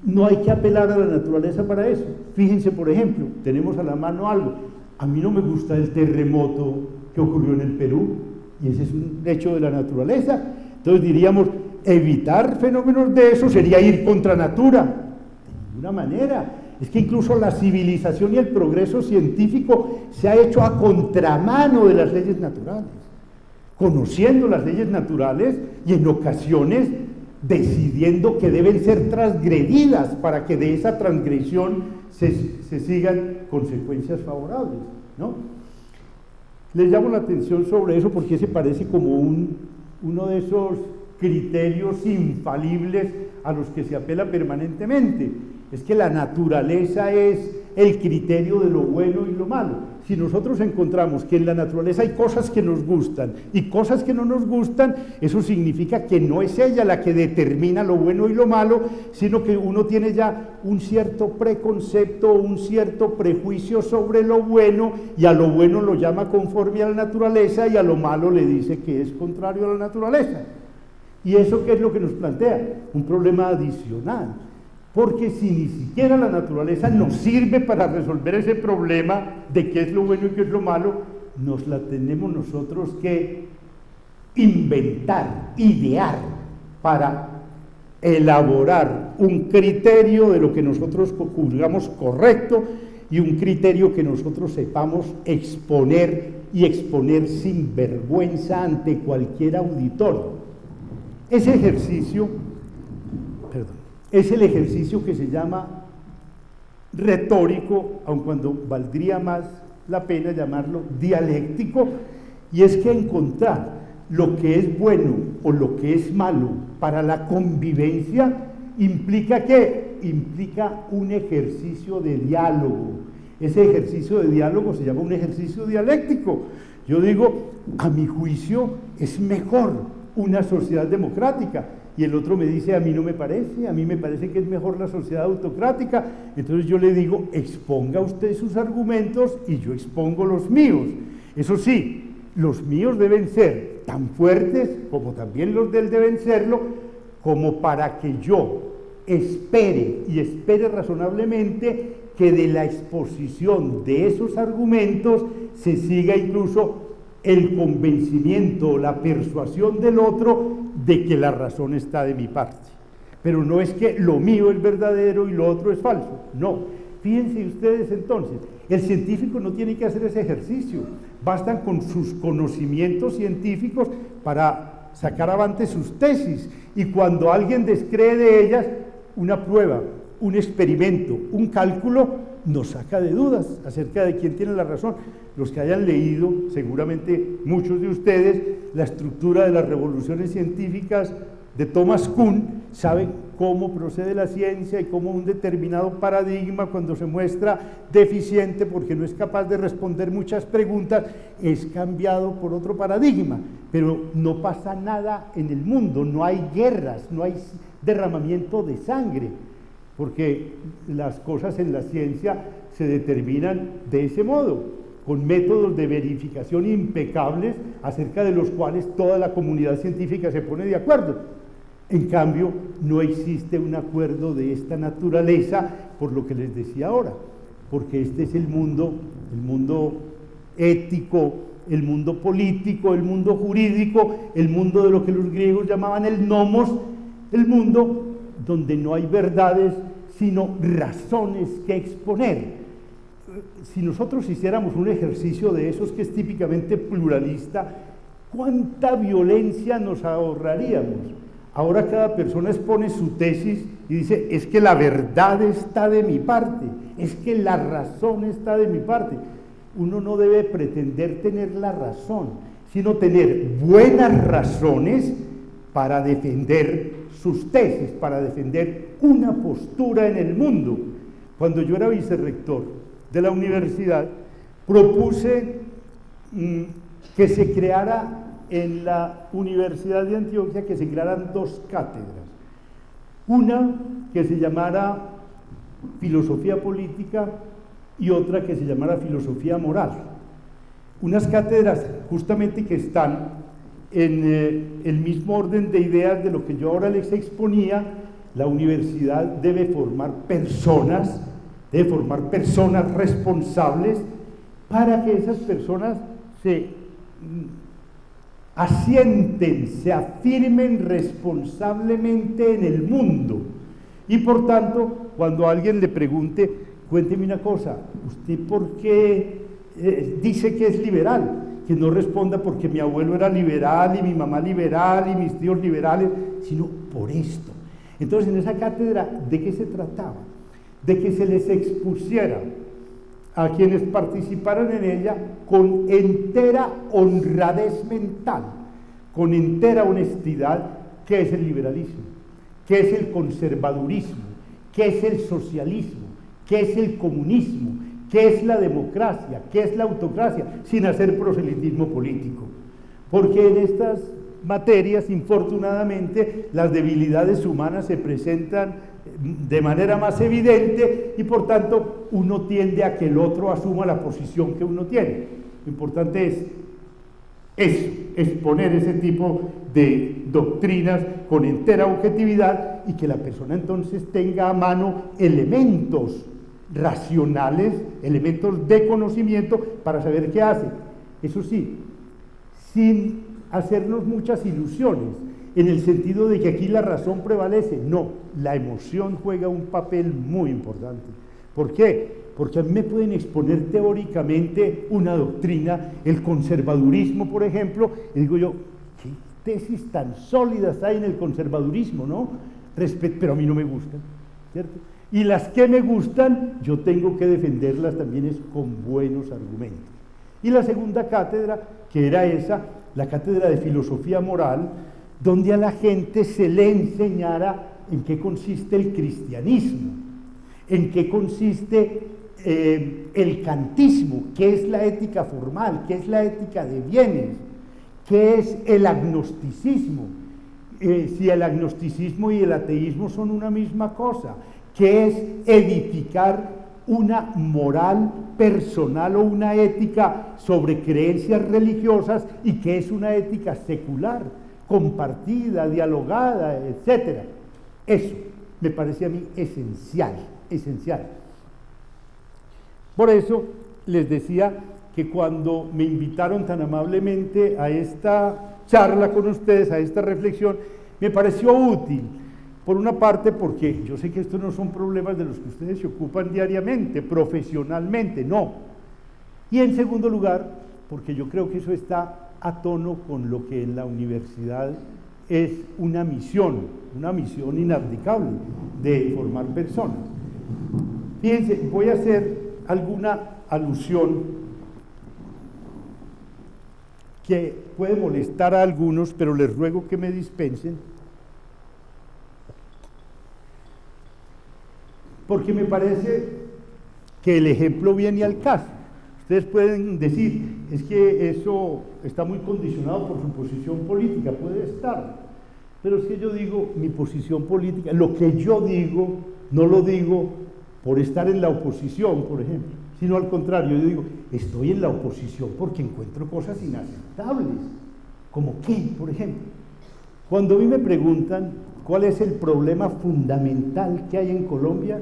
No hay que apelar a la naturaleza para eso. Fíjense, por ejemplo, tenemos a la mano algo. A mí no me gusta el terremoto que ocurrió en el Perú, y ese es un hecho de la naturaleza. Entonces diríamos, evitar fenómenos de eso sería ir contra natura. De ninguna manera. Es que incluso la civilización y el progreso científico se ha hecho a contramano de las leyes naturales, conociendo las leyes naturales y en ocasiones decidiendo que deben ser transgredidas para que de esa transgresión se sigan consecuencias favorables, ¿no? Les llamo la atención sobre eso porque se parece como uno de esos criterios infalibles a los que se apela permanentemente. Es que la naturaleza es el criterio de lo bueno y lo malo. Si nosotros encontramos que en la naturaleza hay cosas que nos gustan y cosas que no nos gustan, eso significa que no es ella la que determina lo bueno y lo malo, sino que uno tiene ya un cierto preconcepto, un cierto prejuicio sobre lo bueno, y a lo bueno lo llama conforme a la naturaleza y a lo malo le dice que es contrario a la naturaleza. ¿Y eso qué es lo que nos plantea? Un problema adicional. Porque si ni siquiera la naturaleza nos sirve para resolver ese problema de qué es lo bueno y qué es lo malo, nos la tenemos nosotros que inventar, idear, para elaborar un criterio de lo que nosotros juzgamos correcto y un criterio que nosotros sepamos exponer y exponer sin vergüenza ante cualquier auditorio. Ese ejercicio, es el ejercicio que se llama retórico, aun cuando valdría más la pena llamarlo dialéctico, y es que encontrar lo que es bueno o lo que es malo para la convivencia implica ¿qué? Implica un ejercicio de diálogo. Ese ejercicio de diálogo se llama un ejercicio dialéctico. Yo digo, a mi juicio es mejor una sociedad democrática, y el otro me dice, a mí no me parece, a mí me parece que es mejor la sociedad autocrática. Entonces yo le digo, exponga usted sus argumentos y yo expongo los míos. Eso sí, los míos deben ser tan fuertes como también los de él deben serlo, como para que yo espere y espere razonablemente que de la exposición de esos argumentos se siga incluso el convencimiento, la persuasión del otro de que la razón está de mi parte. Pero no es que lo mío es verdadero y lo otro es falso, no. Fíjense ustedes entonces, el científico no tiene que hacer ese ejercicio, bastan con sus conocimientos científicos para sacar avante sus tesis, y cuando alguien descree de ellas, una prueba, un experimento, un cálculo, nos saca de dudas acerca de quién tiene la razón. Los que hayan leído, seguramente muchos de ustedes, la estructura de las revoluciones científicas de Thomas Kuhn, saben cómo procede la ciencia y cómo un determinado paradigma, cuando se muestra deficiente porque no es capaz de responder muchas preguntas, es cambiado por otro paradigma. Pero no pasa nada en el mundo, no hay guerras, no hay derramamiento de sangre, porque las cosas en la ciencia se determinan de ese modo, con métodos de verificación impecables acerca de los cuales toda la comunidad científica se pone de acuerdo. En cambio, no existe un acuerdo de esta naturaleza, por lo que les decía ahora, porque este es el mundo ético, el mundo político, el mundo jurídico, el mundo de lo que los griegos llamaban el nomos, el mundo donde no hay verdades, sino razones que exponer. si nosotros hiciéramos un ejercicio de esos que es típicamente pluralista, ¿cuánta violencia nos ahorraríamos? Ahora cada persona expone su tesis y dice, es que la verdad está de mi parte, es que la razón está de mi parte. Uno no debe pretender tener la razón, sino tener buenas razones para defender sus tesis, para defender una postura en el mundo. Cuando yo era vicerrector de la universidad, propuse que se creara en la Universidad de Antioquia, que se crearan dos cátedras. Una que se llamara Filosofía Política y otra que se llamara Filosofía Moral. Unas cátedras justamente que están en el mismo orden de ideas de lo que yo ahora les exponía. La universidad debe formar personas responsables para que esas personas se asienten, se afirmen responsablemente en el mundo. Y por tanto, cuando alguien le pregunte, cuénteme una cosa, ¿usted por qué dice que es liberal? Que no responda porque mi abuelo era liberal y mi mamá liberal y mis tíos liberales, sino por esto. Entonces, en esa cátedra, ¿de qué se trataba? De que se les expusiera a quienes participaran en ella con entera honradez mental, con entera honestidad, qué es el liberalismo, qué es el conservadurismo, qué es el socialismo, qué es el comunismo, qué es la democracia, qué es la autocracia, sin hacer proselitismo político. Porque en estas materias, infortunadamente, las debilidades humanas se presentan de manera más evidente y por tanto uno tiende a que el otro asuma la posición que uno tiene. Lo importante es eso, exponer ese tipo de doctrinas con entera objetividad y que la persona entonces tenga a mano elementos racionales, elementos de conocimiento para saber qué hace. Eso sí, sin hacernos muchas ilusiones, en el sentido de que aquí la razón prevalece. No, la emoción juega un papel muy importante. ¿Por qué? Porque a mí me pueden exponer teóricamente una doctrina, el conservadurismo, por ejemplo, y digo yo, ¿qué tesis tan sólidas hay en el conservadurismo, no? Pero a mí no me gustan, ¿cierto? Y las que me gustan, yo tengo que defenderlas también es con buenos argumentos. Y la segunda cátedra, que era esa, la cátedra de filosofía moral, donde a la gente se le enseñara en qué consiste el cristianismo, en qué consiste el kantismo, qué es la ética formal, qué es la ética de bienes, qué es el agnosticismo, si el agnosticismo y el ateísmo son una misma cosa, qué es edificar una moral personal o una ética sobre creencias religiosas y qué es una ética secular, compartida, dialogada, etc. Eso me parece a mí esencial, esencial. Por eso les decía que cuando me invitaron tan amablemente a esta charla con ustedes, a esta reflexión, me pareció útil. Por una parte, porque yo sé que estos no son problemas de los que ustedes se ocupan diariamente, profesionalmente, no. Y en segundo lugar, porque yo creo que eso está a tono con lo que en la universidad es una misión inabdicable de formar personas. Fíjense, voy a hacer alguna alusión que puede molestar a algunos, pero les ruego que me dispensen, porque me parece que el ejemplo viene al caso. Ustedes pueden decir, es que eso está muy condicionado por su posición política, puede estar, pero es que yo digo, mi posición política, lo que yo digo, no lo digo por estar en la oposición, por ejemplo, sino al contrario, yo digo, estoy en la oposición porque encuentro cosas inaceptables, ¿como qué, por ejemplo? Cuando a mí me preguntan cuál es el problema fundamental que hay en Colombia,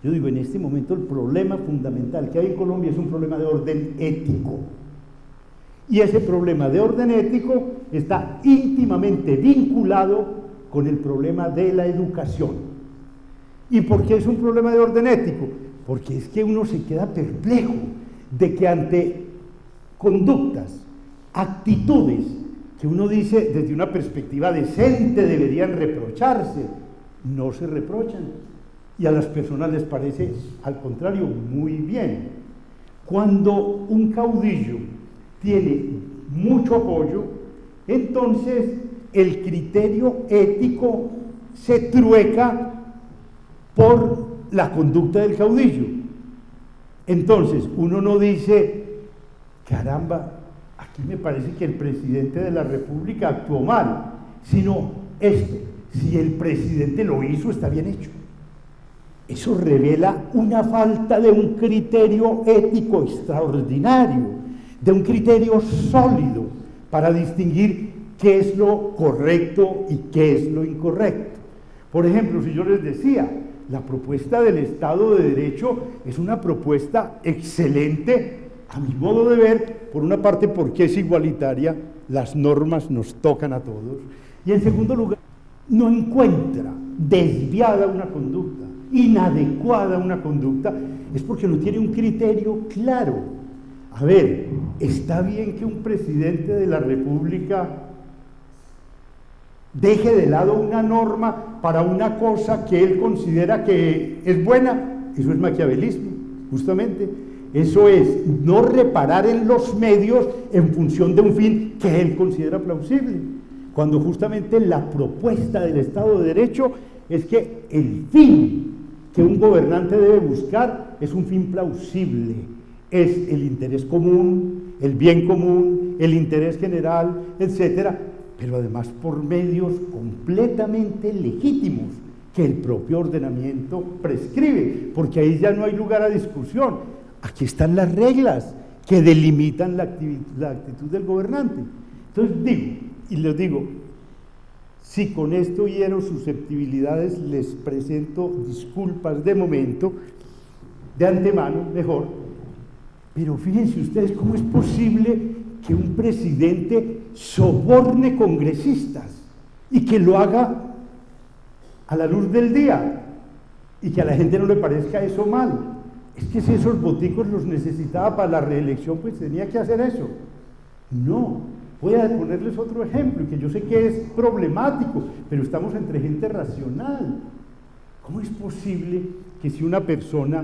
yo digo, en este momento el problema fundamental que hay en Colombia es un problema de orden ético. Y ese problema de orden ético está íntimamente vinculado con el problema de la educación. ¿Y por qué es un problema de orden ético? porque es que uno se queda perplejo de que ante conductas, actitudes que uno dice desde una perspectiva decente deberían reprocharse, no se reprochan, y a las personas les parece al contrario muy bien. Cuando un caudillo tiene mucho apoyo, entonces el criterio ético se trueca por la conducta del caudillo. Entonces uno no dice, caramba, aquí me parece que el presidente de la República actuó mal, sino esto, si el presidente lo hizo, está bien hecho. Eso revela una falta de un criterio ético extraordinario, de un criterio sólido para distinguir qué es lo correcto y qué es lo incorrecto. Por ejemplo, si yo les decía, la propuesta del Estado de Derecho es una propuesta excelente, a mi modo de ver, por una parte porque es igualitaria, las normas nos tocan a todos, y en segundo lugar, no encuentra desviada una conducta, inadecuada una conducta, es porque no tiene un criterio claro. A ver, está bien que un presidente de la República deje de lado una norma para una cosa que él considera que es buena. Eso es maquiavelismo, justamente. Eso es no reparar en los medios en función de un fin que él considera plausible, cuando justamente la propuesta del Estado de Derecho es que el fin que un gobernante debe buscar es un fin plausible, es el interés común, el bien común, el interés general, etcétera, pero además por medios completamente legítimos que el propio ordenamiento prescribe, porque ahí ya no hay lugar a discusión. Aquí están las reglas que delimitan la actitud del gobernante. Entonces digo, y les digo, si con esto hiero susceptibilidades, les presento disculpas de momento, de antemano, mejor, pero fíjense ustedes cómo es posible que un presidente soborne congresistas y que lo haga a la luz del día y que a la gente no le parezca eso mal. Es que si esos boticos los necesitaba para la reelección, pues tenía que hacer eso. No, voy a ponerles otro ejemplo, que yo sé que es problemático, pero estamos entre gente racional. ¿Cómo es posible que si una persona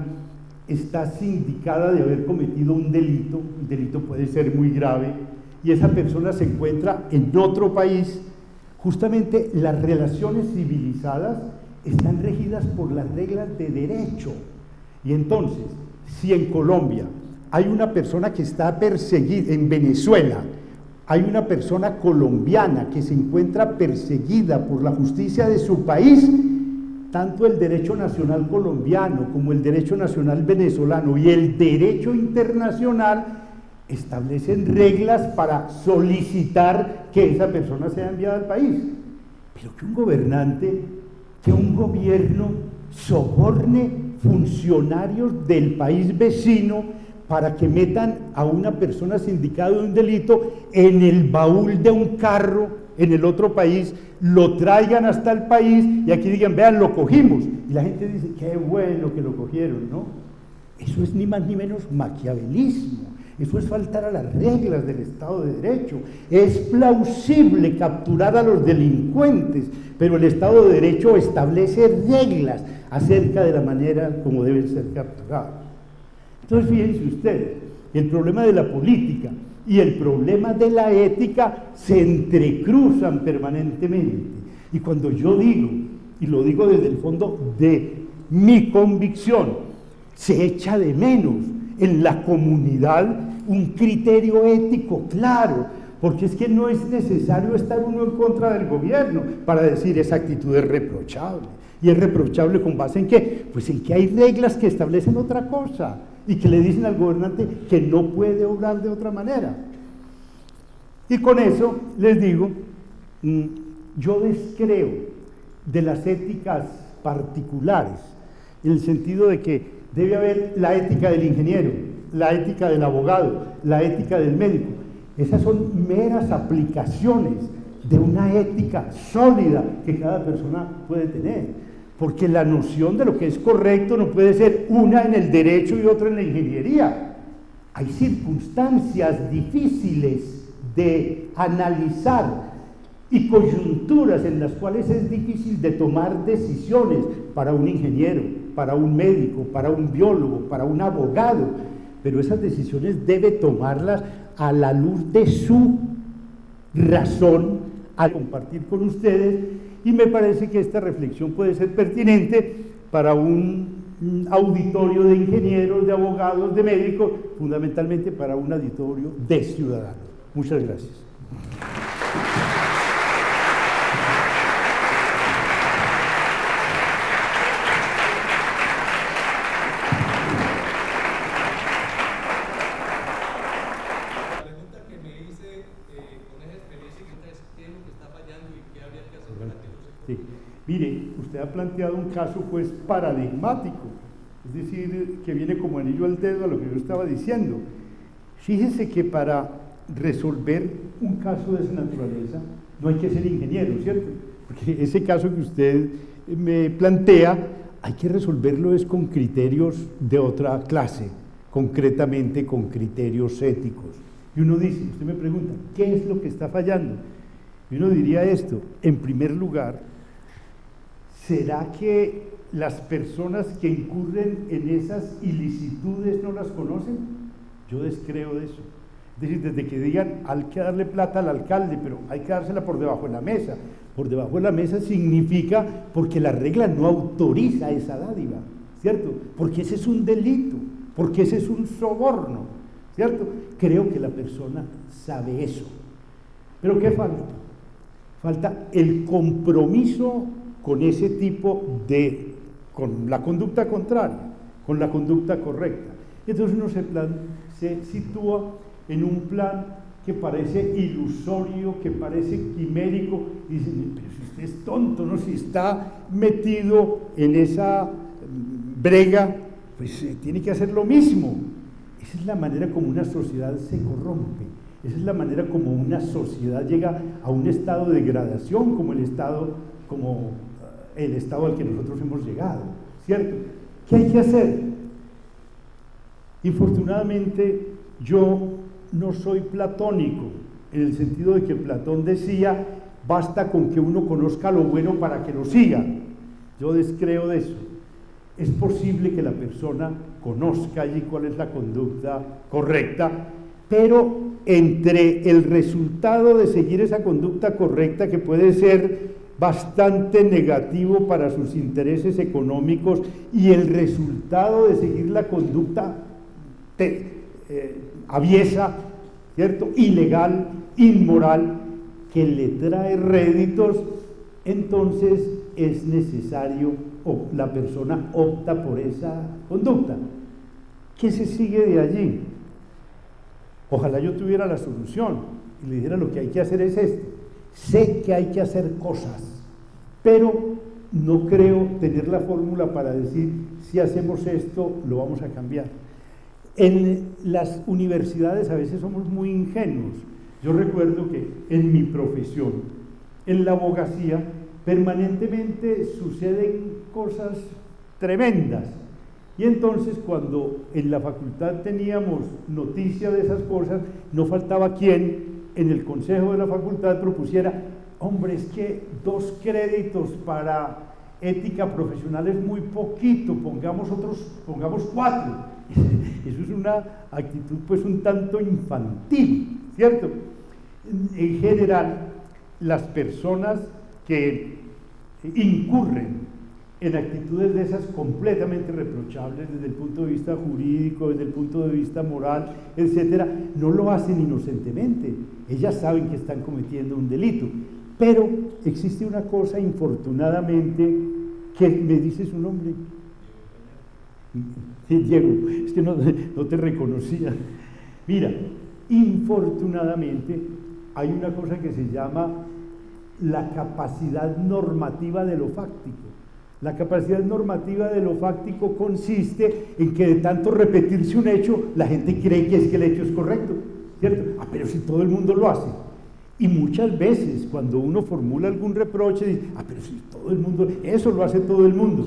está sindicada de haber cometido un delito, el delito puede ser muy grave, y esa persona se encuentra en otro país, justamente las relaciones civilizadas están regidas por las reglas de derecho? Y entonces, si en Colombia hay una persona que está perseguida, en Venezuela hay una persona colombiana que se encuentra perseguida por la justicia de su país, tanto el derecho nacional colombiano como el derecho nacional venezolano y el derecho internacional establecen reglas para solicitar que esa persona sea enviada al país. Pero que un gobernante, que un gobierno soborne funcionarios del país vecino para que metan a una persona sindicada de un delito en el baúl de un carro en el otro país, lo traigan hasta el país y aquí digan, vean, lo cogimos. Y la gente dice, qué bueno que lo cogieron, ¿no? Eso es ni más ni menos maquiavelismo. Eso es faltar a las reglas del Estado de Derecho. Es plausible capturar a los delincuentes, pero el Estado de Derecho establece reglas acerca de la manera como deben ser capturados. Entonces, fíjense ustedes, el problema de la política y el problema de la ética se entrecruzan permanentemente. Y cuando yo digo, y lo digo desde el fondo de mi convicción, se echa de menos en la comunidad un criterio ético claro, porque es que no es necesario estar uno en contra del gobierno para decir esa actitud es reprochable. ¿Y es reprochable con base en qué? Pues en que hay reglas que establecen otra cosa y que le dicen al gobernante que no puede obrar de otra manera. Y con eso les digo, yo descreo de las éticas particulares, en el sentido de que debe haber la ética del ingeniero, la ética del abogado, la ética del médico. Esas son meras aplicaciones de una ética sólida que cada persona puede tener. porque la noción de lo que es correcto no puede ser una en el derecho y otra en la ingeniería. Hay circunstancias difíciles de analizar y coyunturas en las cuales es difícil de tomar decisiones para un ingeniero, para un médico, para un biólogo, para un abogado, pero esas decisiones debe tomarlas a la luz de su razón al compartir con ustedes, y me parece que esta reflexión puede ser pertinente para un auditorio de ingenieros, de abogados, de médicos, fundamentalmente para un auditorio de ciudadanos. Muchas gracias. Sí. Mire, usted ha planteado un caso pues paradigmático, es decir, que viene como anillo al dedo a lo que yo estaba diciendo. Fíjese que para resolver un caso de esa naturaleza no hay que ser ingeniero, ¿cierto? Porque ese caso que usted me plantea hay que resolverlo es con criterios de otra clase, concretamente con criterios éticos. Y uno dice, usted me pregunta, ¿qué es lo que está fallando? Y uno diría esto: en primer lugar, ¿será que las personas que incurren en esas ilicitudes no las conocen? Yo descreo de eso. Es decir, desde que digan, hay que darle plata al alcalde, pero hay que dársela por debajo de la mesa. Por debajo de la mesa significa porque la regla no autoriza esa dádiva, ¿cierto? Porque ese es un delito, porque ese es un soborno, ¿cierto? Creo que la persona sabe eso. ¿Pero qué falta? Falta el compromiso con ese tipo de, con la conducta contraria, con la conducta correcta. Entonces uno se sitúa en un plan que parece ilusorio, que parece quimérico, y dicen, pero si usted es tonto, ¿no? Si está metido en esa brega, pues tiene que hacer lo mismo. Esa es la manera como una sociedad se corrompe. Esa es la manera como una sociedad llega a un estado de degradación como el estado al que nosotros hemos llegado, ¿cierto? ¿Qué hay que hacer? Infortunadamente, yo no soy platónico, en el sentido de que Platón decía, basta con que uno conozca lo bueno para que lo siga. Yo descreo de eso. Es posible que la persona conozca allí cuál es la conducta correcta, pero entre el resultado de seguir esa conducta correcta, que puede ser bastante negativo para sus intereses económicos, y el resultado de seguir la conducta aviesa, ¿cierto?, ilegal, inmoral, que le trae réditos, entonces es necesario, o la persona opta por esa conducta. ¿Qué se sigue de allí? Ojalá yo tuviera la solución y le dijera lo que hay que hacer es esto. Sé que hay que hacer cosas, pero no creo tener la fórmula para decir, si hacemos esto, lo vamos a cambiar. En las universidades a veces somos muy ingenuos. Yo recuerdo que en mi profesión, en la abogacía, permanentemente suceden cosas tremendas. Y entonces, cuando en la facultad teníamos noticia de esas cosas, no faltaba quien en el consejo de la facultad propusiera, hombre, es que 2 créditos para ética profesional es muy poquito, pongamos 4. Eso es una actitud pues un tanto infantil, ¿cierto? En general, las personas que incurren en actitudes de esas completamente reprochables desde el punto de vista jurídico, desde el punto de vista moral, etcétera, no lo hacen inocentemente. Ellas saben que están cometiendo un delito. Pero existe una cosa, infortunadamente, que me dice su nombre. Sí, Diego, es que no te reconocía. Mira, infortunadamente hay una cosa que se llama la capacidad normativa de lo fáctico. La capacidad normativa de lo fáctico consiste en que de tanto repetirse un hecho, la gente cree que es que el hecho es correcto, ¿cierto? Pero si todo el mundo lo hace. Y muchas veces cuando uno formula algún reproche, dice, pero si todo el mundo, eso lo hace todo el mundo.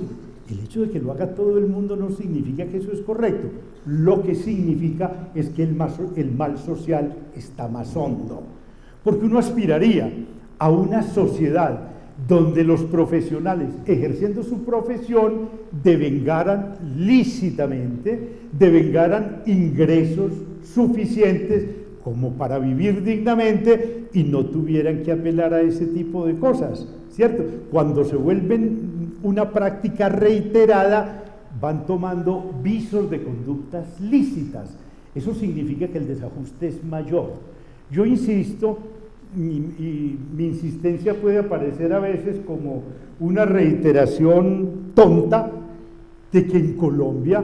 El hecho de que lo haga todo el mundo no significa que eso es correcto. Lo que significa es que el mal social está más hondo. Porque uno aspiraría a una sociedad donde los profesionales, ejerciendo su profesión, devengaran lícitamente, devengaran ingresos suficientes como para vivir dignamente y no tuvieran que apelar a ese tipo de cosas, ¿cierto? Cuando se vuelven una práctica reiterada, van tomando visos de conductas lícitas. Eso significa que el desajuste es mayor. Yo insisto, y mi insistencia puede aparecer a veces como una reiteración tonta de que en Colombia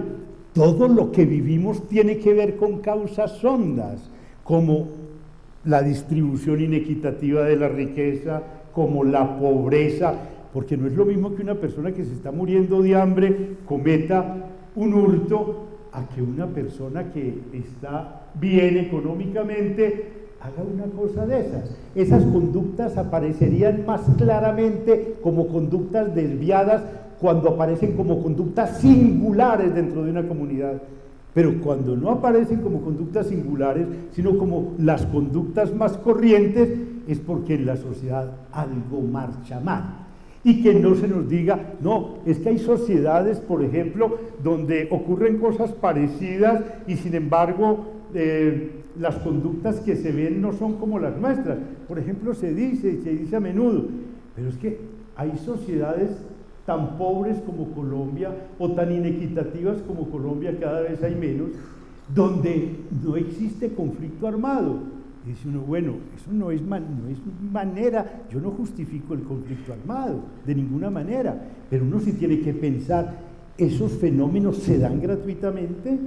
todo lo que vivimos tiene que ver con causas hondas, como la distribución inequitativa de la riqueza, como la pobreza, porque no es lo mismo que una persona que se está muriendo de hambre cometa un hurto a que una persona que está bien económicamente haga una cosa de esas. Esas conductas aparecerían más claramente como conductas desviadas cuando aparecen como conductas singulares dentro de una comunidad. Pero cuando no aparecen como conductas singulares, sino como las conductas más corrientes, es porque en la sociedad algo marcha mal. Y que no se nos diga, no, es que hay sociedades, por ejemplo, donde ocurren cosas parecidas y sin embargo las conductas que se ven no son como las nuestras. Por ejemplo, se dice a menudo, pero es que hay sociedades tan pobres como Colombia o tan inequitativas como Colombia, cada vez hay menos, donde no existe conflicto armado. Y dice uno, bueno, eso no es manera, yo no justifico el conflicto armado, de ninguna manera, pero uno sí tiene que pensar, ¿esos fenómenos se dan gratuitamente?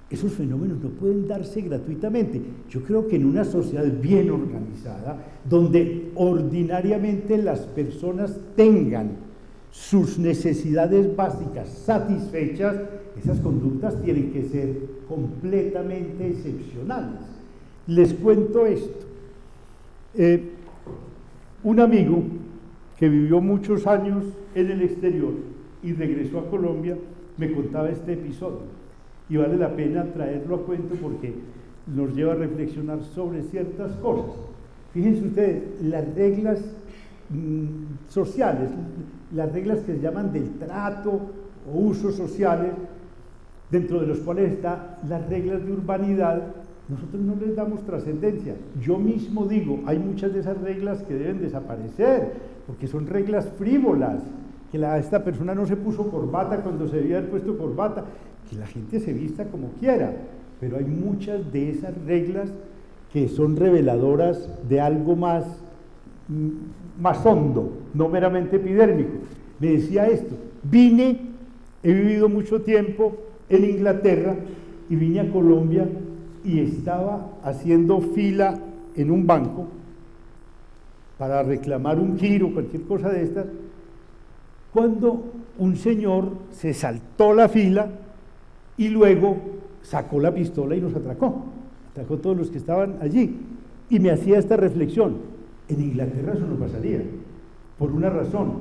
Esos fenómenos no pueden darse gratuitamente. Yo creo que en una sociedad bien organizada, donde ordinariamente las personas tengan sus necesidades básicas satisfechas, esas conductas tienen que ser completamente excepcionales. Les cuento esto. Un amigo que vivió muchos años en el exterior y regresó a Colombia me contaba este episodio y vale la pena traerlo a cuento porque nos lleva a reflexionar sobre ciertas cosas. Fíjense ustedes, las reglas sociales, las reglas que se llaman del trato o usos sociales, dentro de los cuales están las reglas de urbanidad, nosotros no les damos trascendencia. Yo mismo digo, hay muchas de esas reglas que deben desaparecer, porque son reglas frívolas, que esta persona no se puso corbata cuando se debía haber puesto corbata, que la gente se vista como quiera, pero hay muchas de esas reglas que son reveladoras de algo más hondo, no meramente epidérmico. Me decía esto, he vivido mucho tiempo en Inglaterra y vine a Colombia y estaba haciendo fila en un banco para reclamar un giro, cualquier cosa de estas, cuando un señor se saltó la fila y luego sacó la pistola y nos atracó a todos los que estaban allí, y me hacía esta reflexión: en Inglaterra eso no pasaría, por una razón,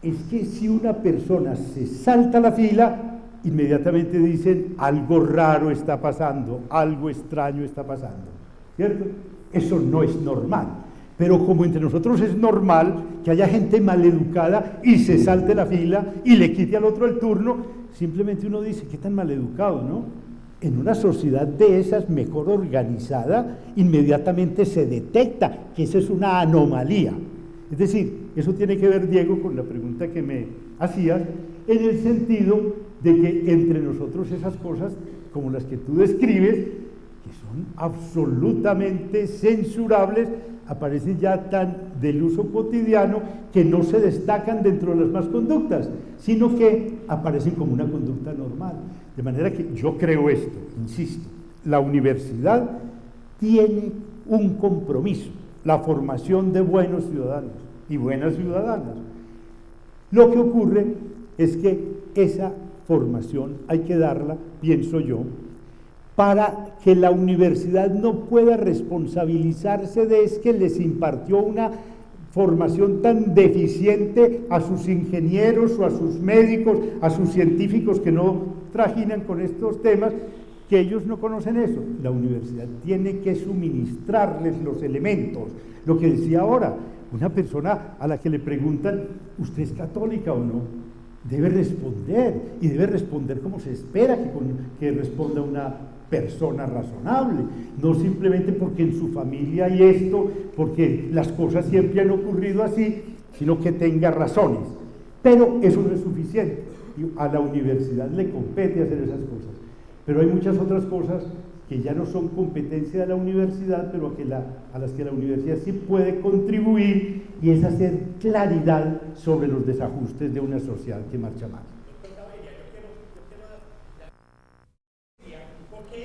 es que si una persona se salta la fila, inmediatamente dicen algo raro está pasando, algo extraño está pasando, ¿cierto? Eso no es normal, pero como entre nosotros es normal que haya gente maleducada y se salte la fila y le quite al otro el turno, simplemente uno dice, qué tan maleducado, ¿no? En una sociedad de esas mejor organizada, inmediatamente se detecta que esa es una anomalía. Es decir, eso tiene que ver, Diego, con la pregunta que me hacías, en el sentido de que entre nosotros esas cosas, como las que tú describes, que son absolutamente censurables, aparecen ya tan del uso cotidiano que no se destacan dentro de las más conductas, sino que aparecen como una conducta normal. De manera que yo creo esto, insisto, la universidad tiene un compromiso, la formación de buenos ciudadanos y buenas ciudadanas. Lo que ocurre es que esa formación hay que darla, pienso yo, para que la universidad no pueda responsabilizarse de es que les impartió una formación tan deficiente a sus ingenieros o a sus médicos, a sus científicos que no trajinan con estos temas, que ellos no conocen eso. La universidad tiene que suministrarles los elementos. Lo que decía ahora, una persona a la que le preguntan, ¿usted es católica o no?, debe responder, y debe responder como se espera que responda una persona razonable, no simplemente porque en su familia hay esto, porque las cosas siempre han ocurrido así, sino que tenga razones. Pero eso no es suficiente. A la universidad le compete hacer esas cosas, pero hay muchas otras cosas que ya no son competencia de la universidad, pero a las que la universidad sí puede contribuir, y es hacer claridad sobre los desajustes de una sociedad que marcha mal.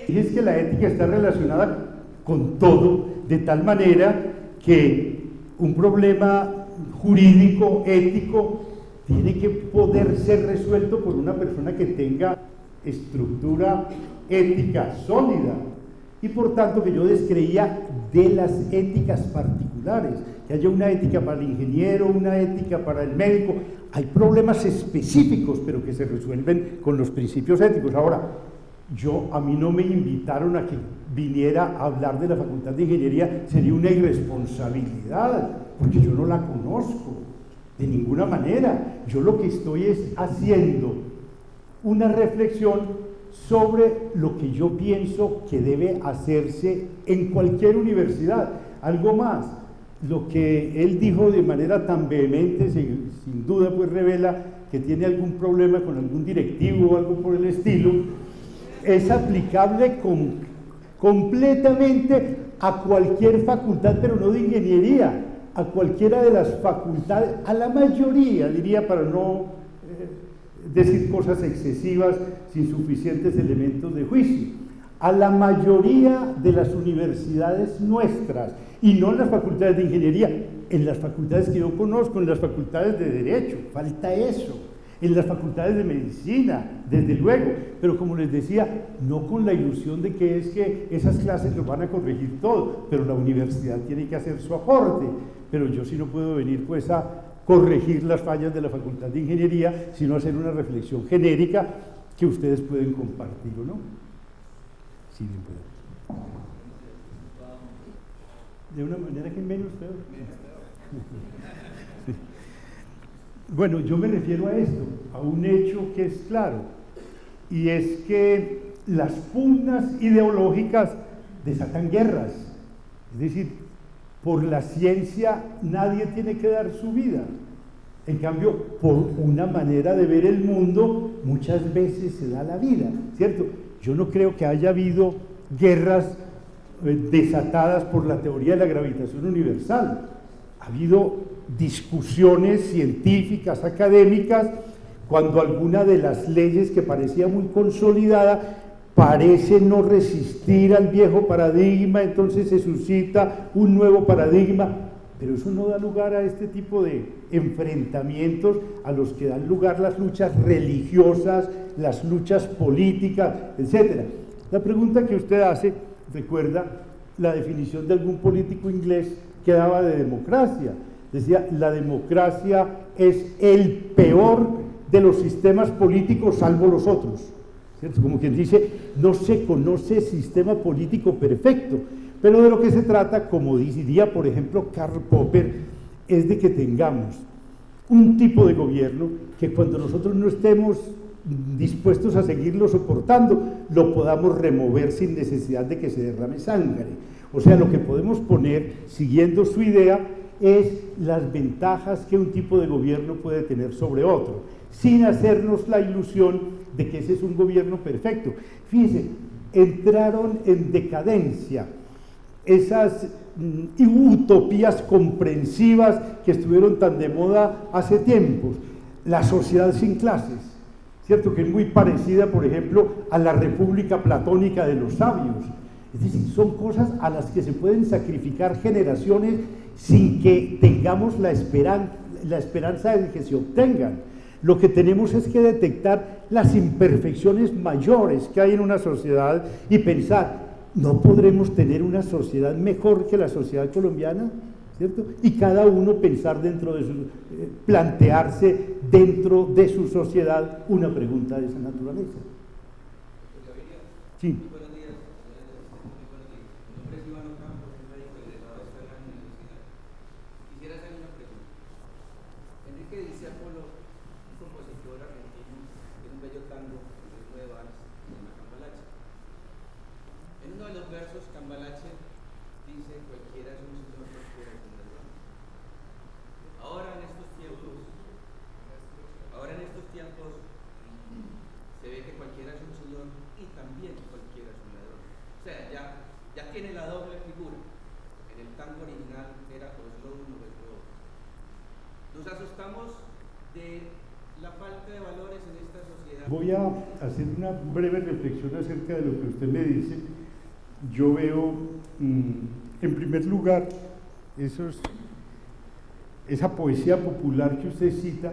Y es que la ética está relacionada con todo, de tal manera que un problema jurídico, ético, tiene que poder ser resuelto por una persona que tenga estructura ética sólida, y por tanto que yo descreía de las éticas particulares, que haya una ética para el ingeniero, una ética para el médico. Hay problemas específicos, pero que se resuelven con los principios éticos. Ahora, a mí no me invitaron a que viniera a hablar de la Facultad de Ingeniería, sería una irresponsabilidad, porque yo no la conozco de ninguna manera. Yo lo que estoy es haciendo una reflexión sobre lo que yo pienso que debe hacerse en cualquier universidad. Algo más, lo que él dijo de manera tan vehemente, sin duda pues revela que tiene algún problema con algún directivo o algo por el estilo, es aplicable completamente a cualquier facultad, pero no de ingeniería, a cualquiera de las facultades, a la mayoría, diría, para no decir cosas excesivas sin suficientes elementos de juicio, a la mayoría de las universidades nuestras, y no en las facultades de ingeniería, en las facultades que yo conozco, en las facultades de derecho, falta eso, en las facultades de medicina, desde luego, pero como les decía, no con la ilusión de que es que esas clases lo van a corregir todo, pero la universidad tiene que hacer su aporte, pero yo sí no puedo venir pues a corregir las fallas de la Facultad de Ingeniería, sino hacer una reflexión genérica que ustedes pueden compartir, ¿o no? Sí, bien puedo. De una manera que menos peor. Sí. Bueno, yo me refiero a esto, a un hecho que es claro, y es que las pugnas ideológicas desatan guerras. Es decir, por la ciencia nadie tiene que dar su vida. En cambio, por una manera de ver el mundo, muchas veces se da la vida, ¿cierto? Yo no creo que haya habido guerras desatadas por la teoría de la gravitación universal. Ha habido discusiones científicas, académicas, cuando alguna de las leyes que parecía muy consolidada parece no resistir al viejo paradigma, entonces se suscita un nuevo paradigma, pero eso no da lugar a este tipo de enfrentamientos a los que dan lugar las luchas religiosas, las luchas políticas, etc. La pregunta que usted hace, recuerda la definición de algún político inglés que daba de democracia. Decía, la democracia es el peor de los sistemas políticos salvo los otros. ¿Cierto? Como quien dice, no se conoce sistema político perfecto, pero de lo que se trata, como diría por ejemplo Karl Popper, es de que tengamos un tipo de gobierno que cuando nosotros no estemos dispuestos a seguirlo soportando, lo podamos remover sin necesidad de que se derrame sangre. O sea, lo que podemos poner, siguiendo su idea, es las ventajas que un tipo de gobierno puede tener sobre otro, sin hacernos la ilusión de que ese es un gobierno perfecto. Fíjense, entraron en decadencia esas utopías comprensivas que estuvieron tan de moda hace tiempos, la sociedad sin clases, ¿cierto? Que es muy parecida, por ejemplo, a la república platónica de los sabios. Es decir, son cosas a las que se pueden sacrificar generaciones sin que tengamos la esperanza de que se obtengan. Lo que tenemos es que detectar las imperfecciones mayores que hay en una sociedad y pensar, ¿no podremos tener una sociedad mejor que la sociedad colombiana? ¿Cierto? Y cada uno pensar dentro de su, plantearse dentro de su sociedad una pregunta de esa naturaleza. Sí. Buenos días. Mi nombre es Iván Ocampo, soy médico egresado de esta gran universidad. Quisiera hacer una pregunta. Enrique Discépolo, un compositor argentino, tiene un bello tango, el ritmo de vals, se llama Cambalache. En uno de los versos, Cambalache dice: cualquiera es un señor, cualquiera es un ladrón. Ahora en estos tiempos se ve que cualquiera es un señor y también cualquiera es un ladrón. O sea, ya tiene la doble figura. En el tango original era o es lo uno o es lo otro. Nos asustamos de la falta de valores en esta sociedad. Voy a hacer una breve reflexión acerca de lo que usted me dice. Yo veo, en primer lugar, esa poesía popular que usted cita,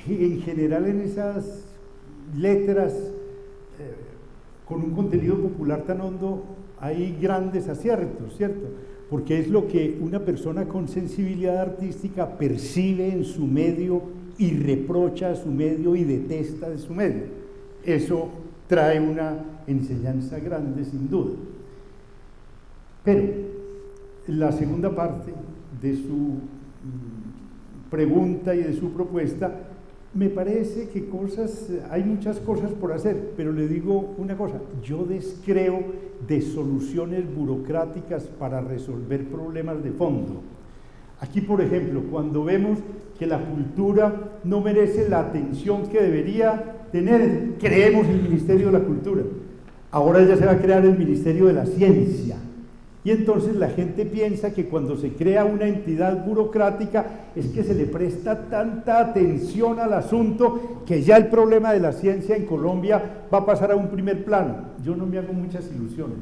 en general en esas letras con un contenido popular tan hondo hay grandes aciertos, ¿cierto? Porque es lo que una persona con sensibilidad artística percibe en su medio y reprocha a su medio y detesta de su medio. Eso trae una enseñanza grande, sin duda. Pero la segunda parte de su pregunta y de su propuesta, me parece que hay muchas cosas por hacer, pero le digo una cosa, yo descreo de soluciones burocráticas para resolver problemas de fondo. Aquí, por ejemplo, cuando vemos que la cultura no merece la atención que debería tener, creemos el Ministerio de la Cultura. Ahora ya se va a crear el Ministerio de la Ciencia. Y entonces la gente piensa que cuando se crea una entidad burocrática es que se le presta tanta atención al asunto que ya el problema de la ciencia en Colombia va a pasar a un primer plano. Yo no me hago muchas ilusiones.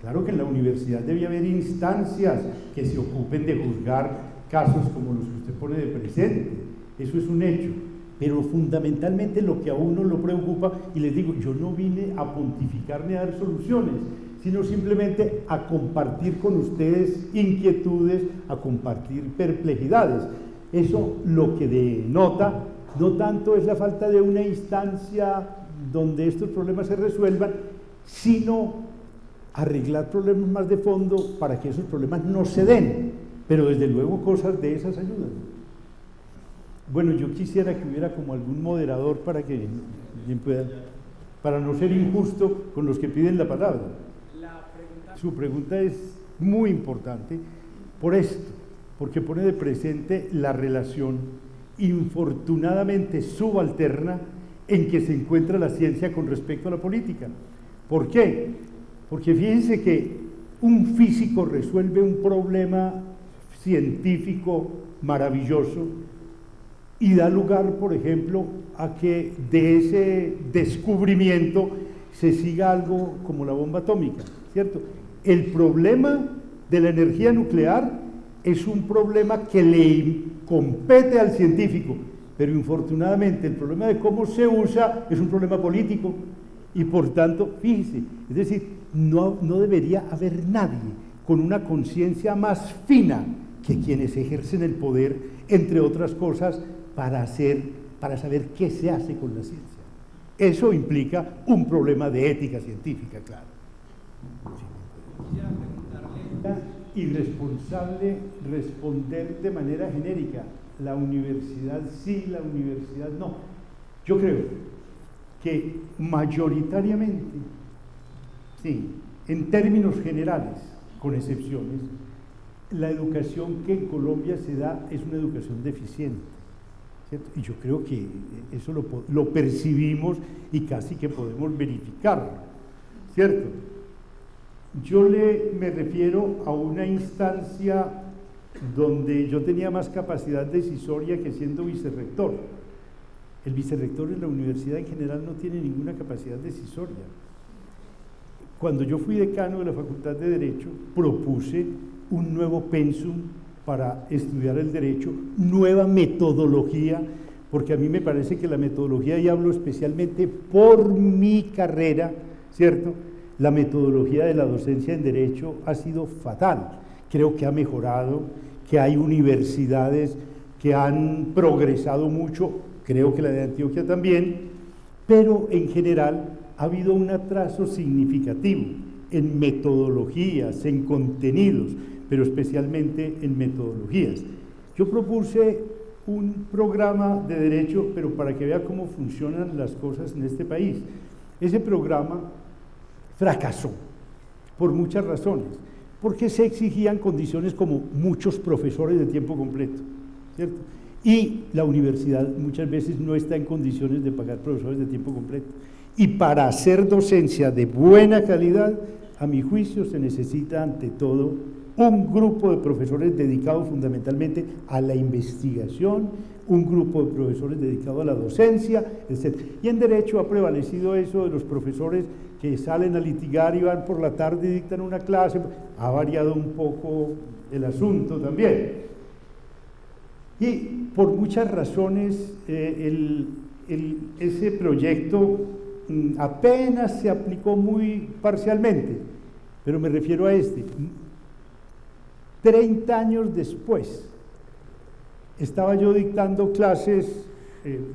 Claro que en la universidad debe haber instancias que se ocupen de juzgar casos como los que usted pone de presente. Eso es un hecho. Pero fundamentalmente lo que a uno lo preocupa, y les digo, yo no vine a pontificar ni a dar soluciones, sino simplemente a compartir con ustedes inquietudes, a compartir perplejidades. Eso lo que denota no tanto es la falta de una instancia donde estos problemas se resuelvan, sino arreglar problemas más de fondo para que esos problemas no se den, pero desde luego cosas de esas ayudan. Bueno, yo quisiera que hubiera como algún moderador para que pueda, para no ser injusto con los que piden la palabra. Su pregunta es muy importante por esto, porque pone de presente la relación infortunadamente subalterna en que se encuentra la ciencia con respecto a la política. ¿Por qué? Porque fíjense que un físico resuelve un problema científico maravilloso y da lugar, por ejemplo, a que de ese descubrimiento se siga algo como la bomba atómica, ¿cierto? El problema de la energía nuclear es un problema que le compete al científico, pero infortunadamente el problema de cómo se usa es un problema político y por tanto, fíjese, es decir, no debería haber nadie con una conciencia más fina que quienes ejercen el poder, entre otras cosas, para saber qué se hace con la ciencia. Eso implica un problema de ética científica, claro. Quisiera preguntarle. Irresponsable responder de manera genérica, la universidad sí, la universidad no. Yo creo que mayoritariamente, sí, en términos generales, con excepciones, la educación que en Colombia se da es una educación deficiente, ¿cierto? Y yo creo que eso lo percibimos y casi que podemos verificarlo, ¿cierto? Yo me refiero a una instancia donde yo tenía más capacidad decisoria que siendo vicerrector. El vicerrector en la universidad en general no tiene ninguna capacidad decisoria. Cuando yo fui decano de la Facultad de Derecho, propuse un nuevo pensum para estudiar el derecho, nueva metodología, porque a mí me parece que la metodología, y hablo especialmente por mi carrera, ¿cierto? La metodología de la docencia en Derecho ha sido fatal. Creo que ha mejorado, que hay universidades que han progresado mucho, creo que la de Antioquia también, pero en general ha habido un atraso significativo en metodologías, en contenidos, pero especialmente en metodologías. Yo propuse un programa de derecho, pero para que vea cómo funcionan las cosas en este país. Ese programa fracasó por muchas razones, porque se exigían condiciones como muchos profesores de tiempo completo, ¿cierto? Y la universidad muchas veces no está en condiciones de pagar profesores de tiempo completo. Y para hacer docencia de buena calidad, a mi juicio, se necesita ante todo un grupo de profesores dedicados fundamentalmente a la investigación, un grupo de profesores dedicado a la docencia, etc. Y en Derecho ha prevalecido eso de los profesores que salen a litigar y van por la tarde y dictan una clase. Ha variado un poco el asunto también. Y por muchas razones ese proyecto apenas se aplicó muy parcialmente, pero me refiero a este. 30 años después, estaba yo dictando clases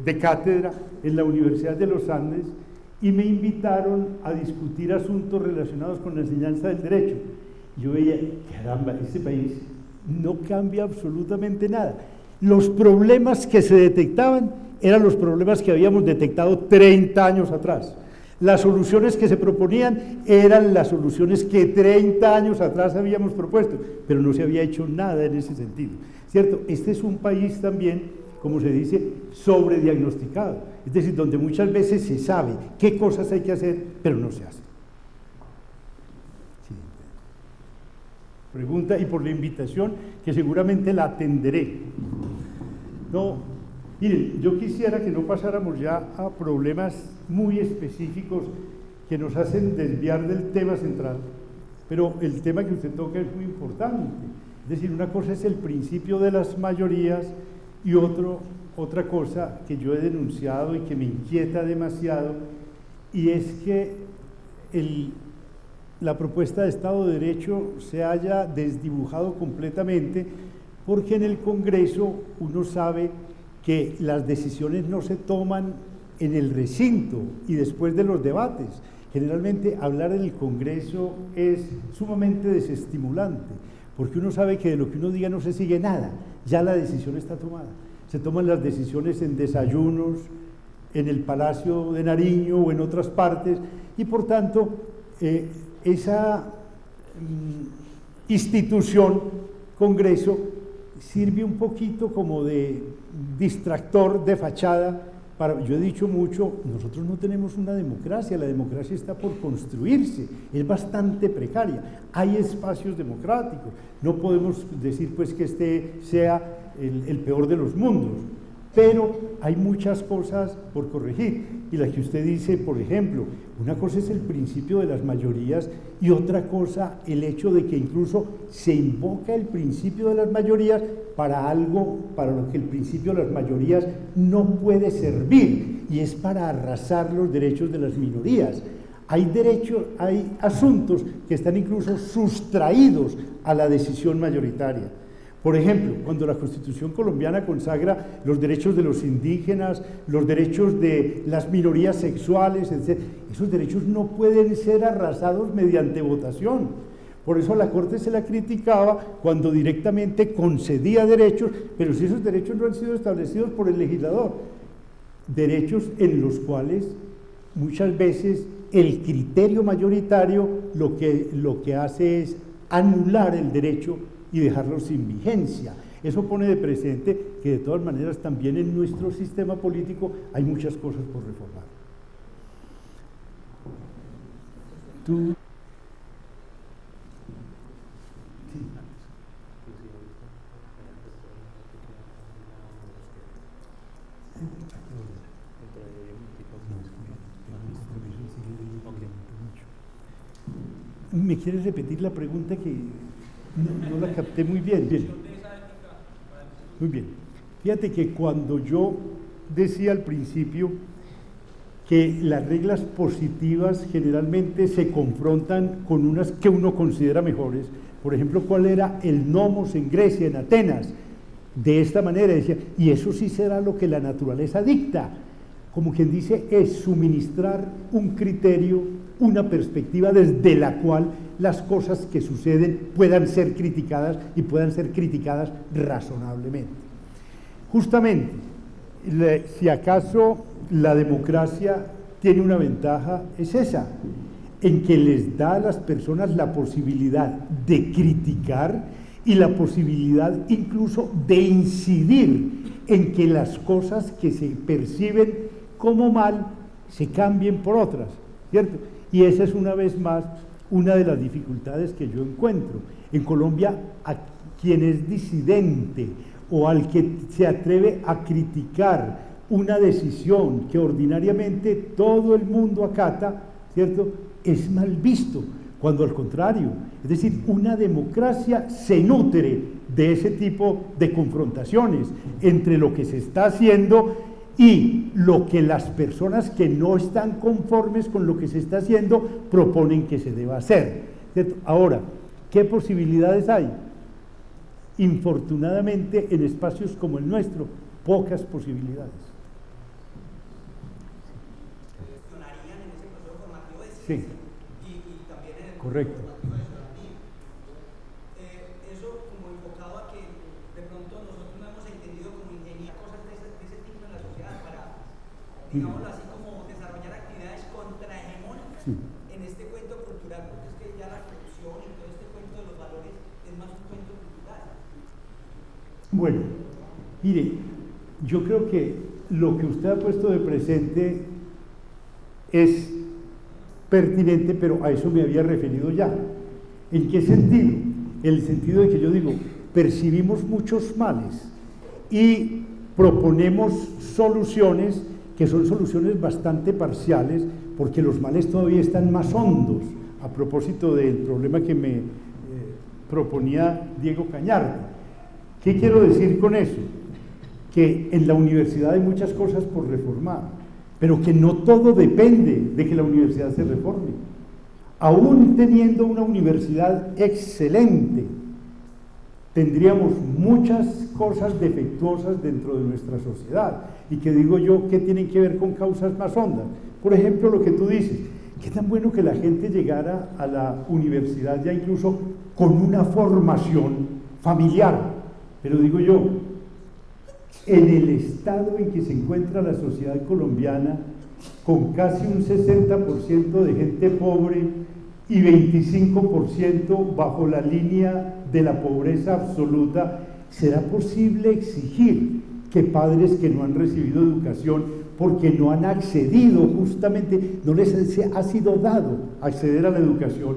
de cátedra en la Universidad de los Andes y me invitaron a discutir asuntos relacionados con la enseñanza del derecho. Yo veía, caramba, este país no cambia absolutamente nada. Los problemas que se detectaban eran los problemas que habíamos detectado 30 años atrás. Las soluciones que se proponían eran las soluciones que 30 años atrás habíamos propuesto, pero no se había hecho nada en ese sentido, ¿cierto? Este es un país también, como se dice, sobrediagnosticado, es decir, donde muchas veces se sabe qué cosas hay que hacer, pero no se hace. Sí. Pregunta, y por la invitación, que seguramente la atenderé. No, miren, yo quisiera que no pasáramos ya a problemas muy específicos que nos hacen desviar del tema central, pero el tema que usted toca es muy importante. Es decir, una cosa es el principio de las mayorías y otra cosa que yo he denunciado y que me inquieta demasiado, y es que la propuesta de Estado de Derecho se haya desdibujado completamente, porque en el Congreso uno sabe que las decisiones no se toman en el recinto y después de los debates. Generalmente hablar en el Congreso es sumamente desestimulante, porque uno sabe que de lo que uno diga no se sigue nada, ya la decisión está tomada. Se toman las decisiones en desayunos, en el Palacio de Nariño o en otras partes, y por tanto esa institución, Congreso, sirve un poquito como de distractor, de fachada. Yo he dicho mucho, nosotros no tenemos una democracia, la democracia está por construirse, es bastante precaria, hay espacios democráticos, no podemos decir pues que este sea el peor de los mundos, pero hay muchas cosas por corregir, y la que usted dice, por ejemplo, una cosa es el principio de las mayorías y otra cosa el hecho de que incluso se invoca el principio de las mayorías para algo para lo que el principio de las mayorías no puede servir, y es para arrasar los derechos de las minorías. Hay asuntos que están incluso sustraídos a la decisión mayoritaria. Por ejemplo, cuando la Constitución colombiana consagra los derechos de los indígenas, los derechos de las minorías sexuales, etc., esos derechos no pueden ser arrasados mediante votación. Por eso a la Corte se la criticaba cuando directamente concedía derechos, pero si esos derechos no han sido establecidos por el legislador, derechos en los cuales muchas veces el criterio mayoritario lo que hace es anular el derecho y dejarlo sin vigencia. Eso pone de presente que de todas maneras también en nuestro sistema político hay muchas cosas por reformar. ¿Tú? Sí. ¿Me quieres repetir la pregunta que no la capté muy bien? Bien. Muy bien. Fíjate que cuando yo decía al principio que las reglas positivas generalmente se confrontan con unas que uno considera mejores. Por ejemplo, ¿cuál era el nomos en Grecia, en Atenas? De esta manera decía, y eso sí será lo que la naturaleza dicta. Como quien dice, es suministrar un criterio, una perspectiva desde la cual las cosas que suceden puedan ser criticadas y puedan ser criticadas razonablemente. Justamente, si acaso la democracia tiene una ventaja, es esa, en que les da a las personas la posibilidad de criticar y la posibilidad incluso de incidir en que las cosas que se perciben como mal se cambien por otras, ¿cierto? Y esa es una vez más una de las dificultades que yo encuentro. En Colombia, a quien es disidente o al que se atreve a criticar una decisión que ordinariamente todo el mundo acata, ¿cierto?, es mal visto, cuando al contrario, es decir, una democracia se nutre de ese tipo de confrontaciones entre lo que se está haciendo y lo que las personas que no están conformes con lo que se está haciendo proponen que se deba hacer, ¿cierto? Ahora, ¿qué posibilidades hay? Infortunadamente, en espacios como el nuestro, pocas posibilidades. Sí. Y también en el correcto. formativo de ciudadanía. Eso como enfocado a que de pronto nosotros no hemos entendido como ingeniar cosas de ese tipo en la sociedad para, digámoslo así, como desarrollar actividades contrahegemónicas en este cuento cultural, porque es que ya la corrupción y todo este cuento de los valores es más un cuento cultural. Bueno, mire, yo creo que lo que usted ha puesto de presente es pertinente, pero a eso me había referido ya. ¿En qué sentido? En el sentido de que yo digo, percibimos muchos males y proponemos soluciones que son soluciones bastante parciales, porque los males todavía están más hondos, a propósito del problema que me proponía Diego Cañardo. ¿Qué quiero decir con eso? Que en la universidad hay muchas cosas por reformar, pero que no todo depende de que la universidad se reforme. Aún teniendo una universidad excelente, tendríamos muchas cosas defectuosas dentro de nuestra sociedad, y que digo yo, que tienen que ver con causas más hondas. Por ejemplo, lo que tú dices, qué tan bueno que la gente llegara a la universidad ya incluso con una formación familiar, pero digo yo, en el estado en que se encuentra la sociedad colombiana, con casi un 60% de gente pobre y 25% bajo la línea de la pobreza absoluta, ¿será posible exigir que padres que no han recibido educación porque no han accedido, justamente no les ha sido dado acceder a la educación,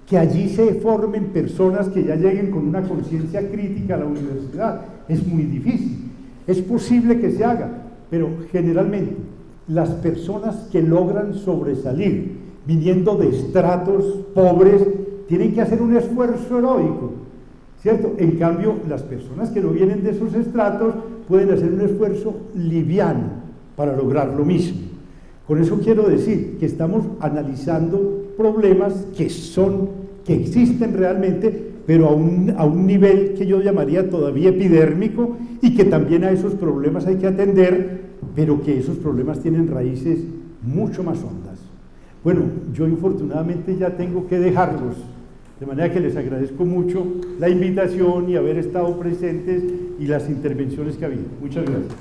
que allí se formen personas que ya lleguen con una conciencia crítica a la universidad? Es muy difícil. Es posible que se haga, pero generalmente las personas que logran sobresalir viniendo de estratos pobres tienen que hacer un esfuerzo heroico, ¿cierto? En cambio, las personas que no vienen de esos estratos pueden hacer un esfuerzo liviano para lograr lo mismo. Con eso quiero decir que estamos analizando problemas que existen realmente, pero a un nivel que yo llamaría todavía epidérmico, y que también a esos problemas hay que atender, pero que esos problemas tienen raíces mucho más hondas. Bueno, yo infortunadamente ya tengo que dejarlos, de manera que les agradezco mucho la invitación y haber estado presentes y las intervenciones que ha habido. Muchas gracias.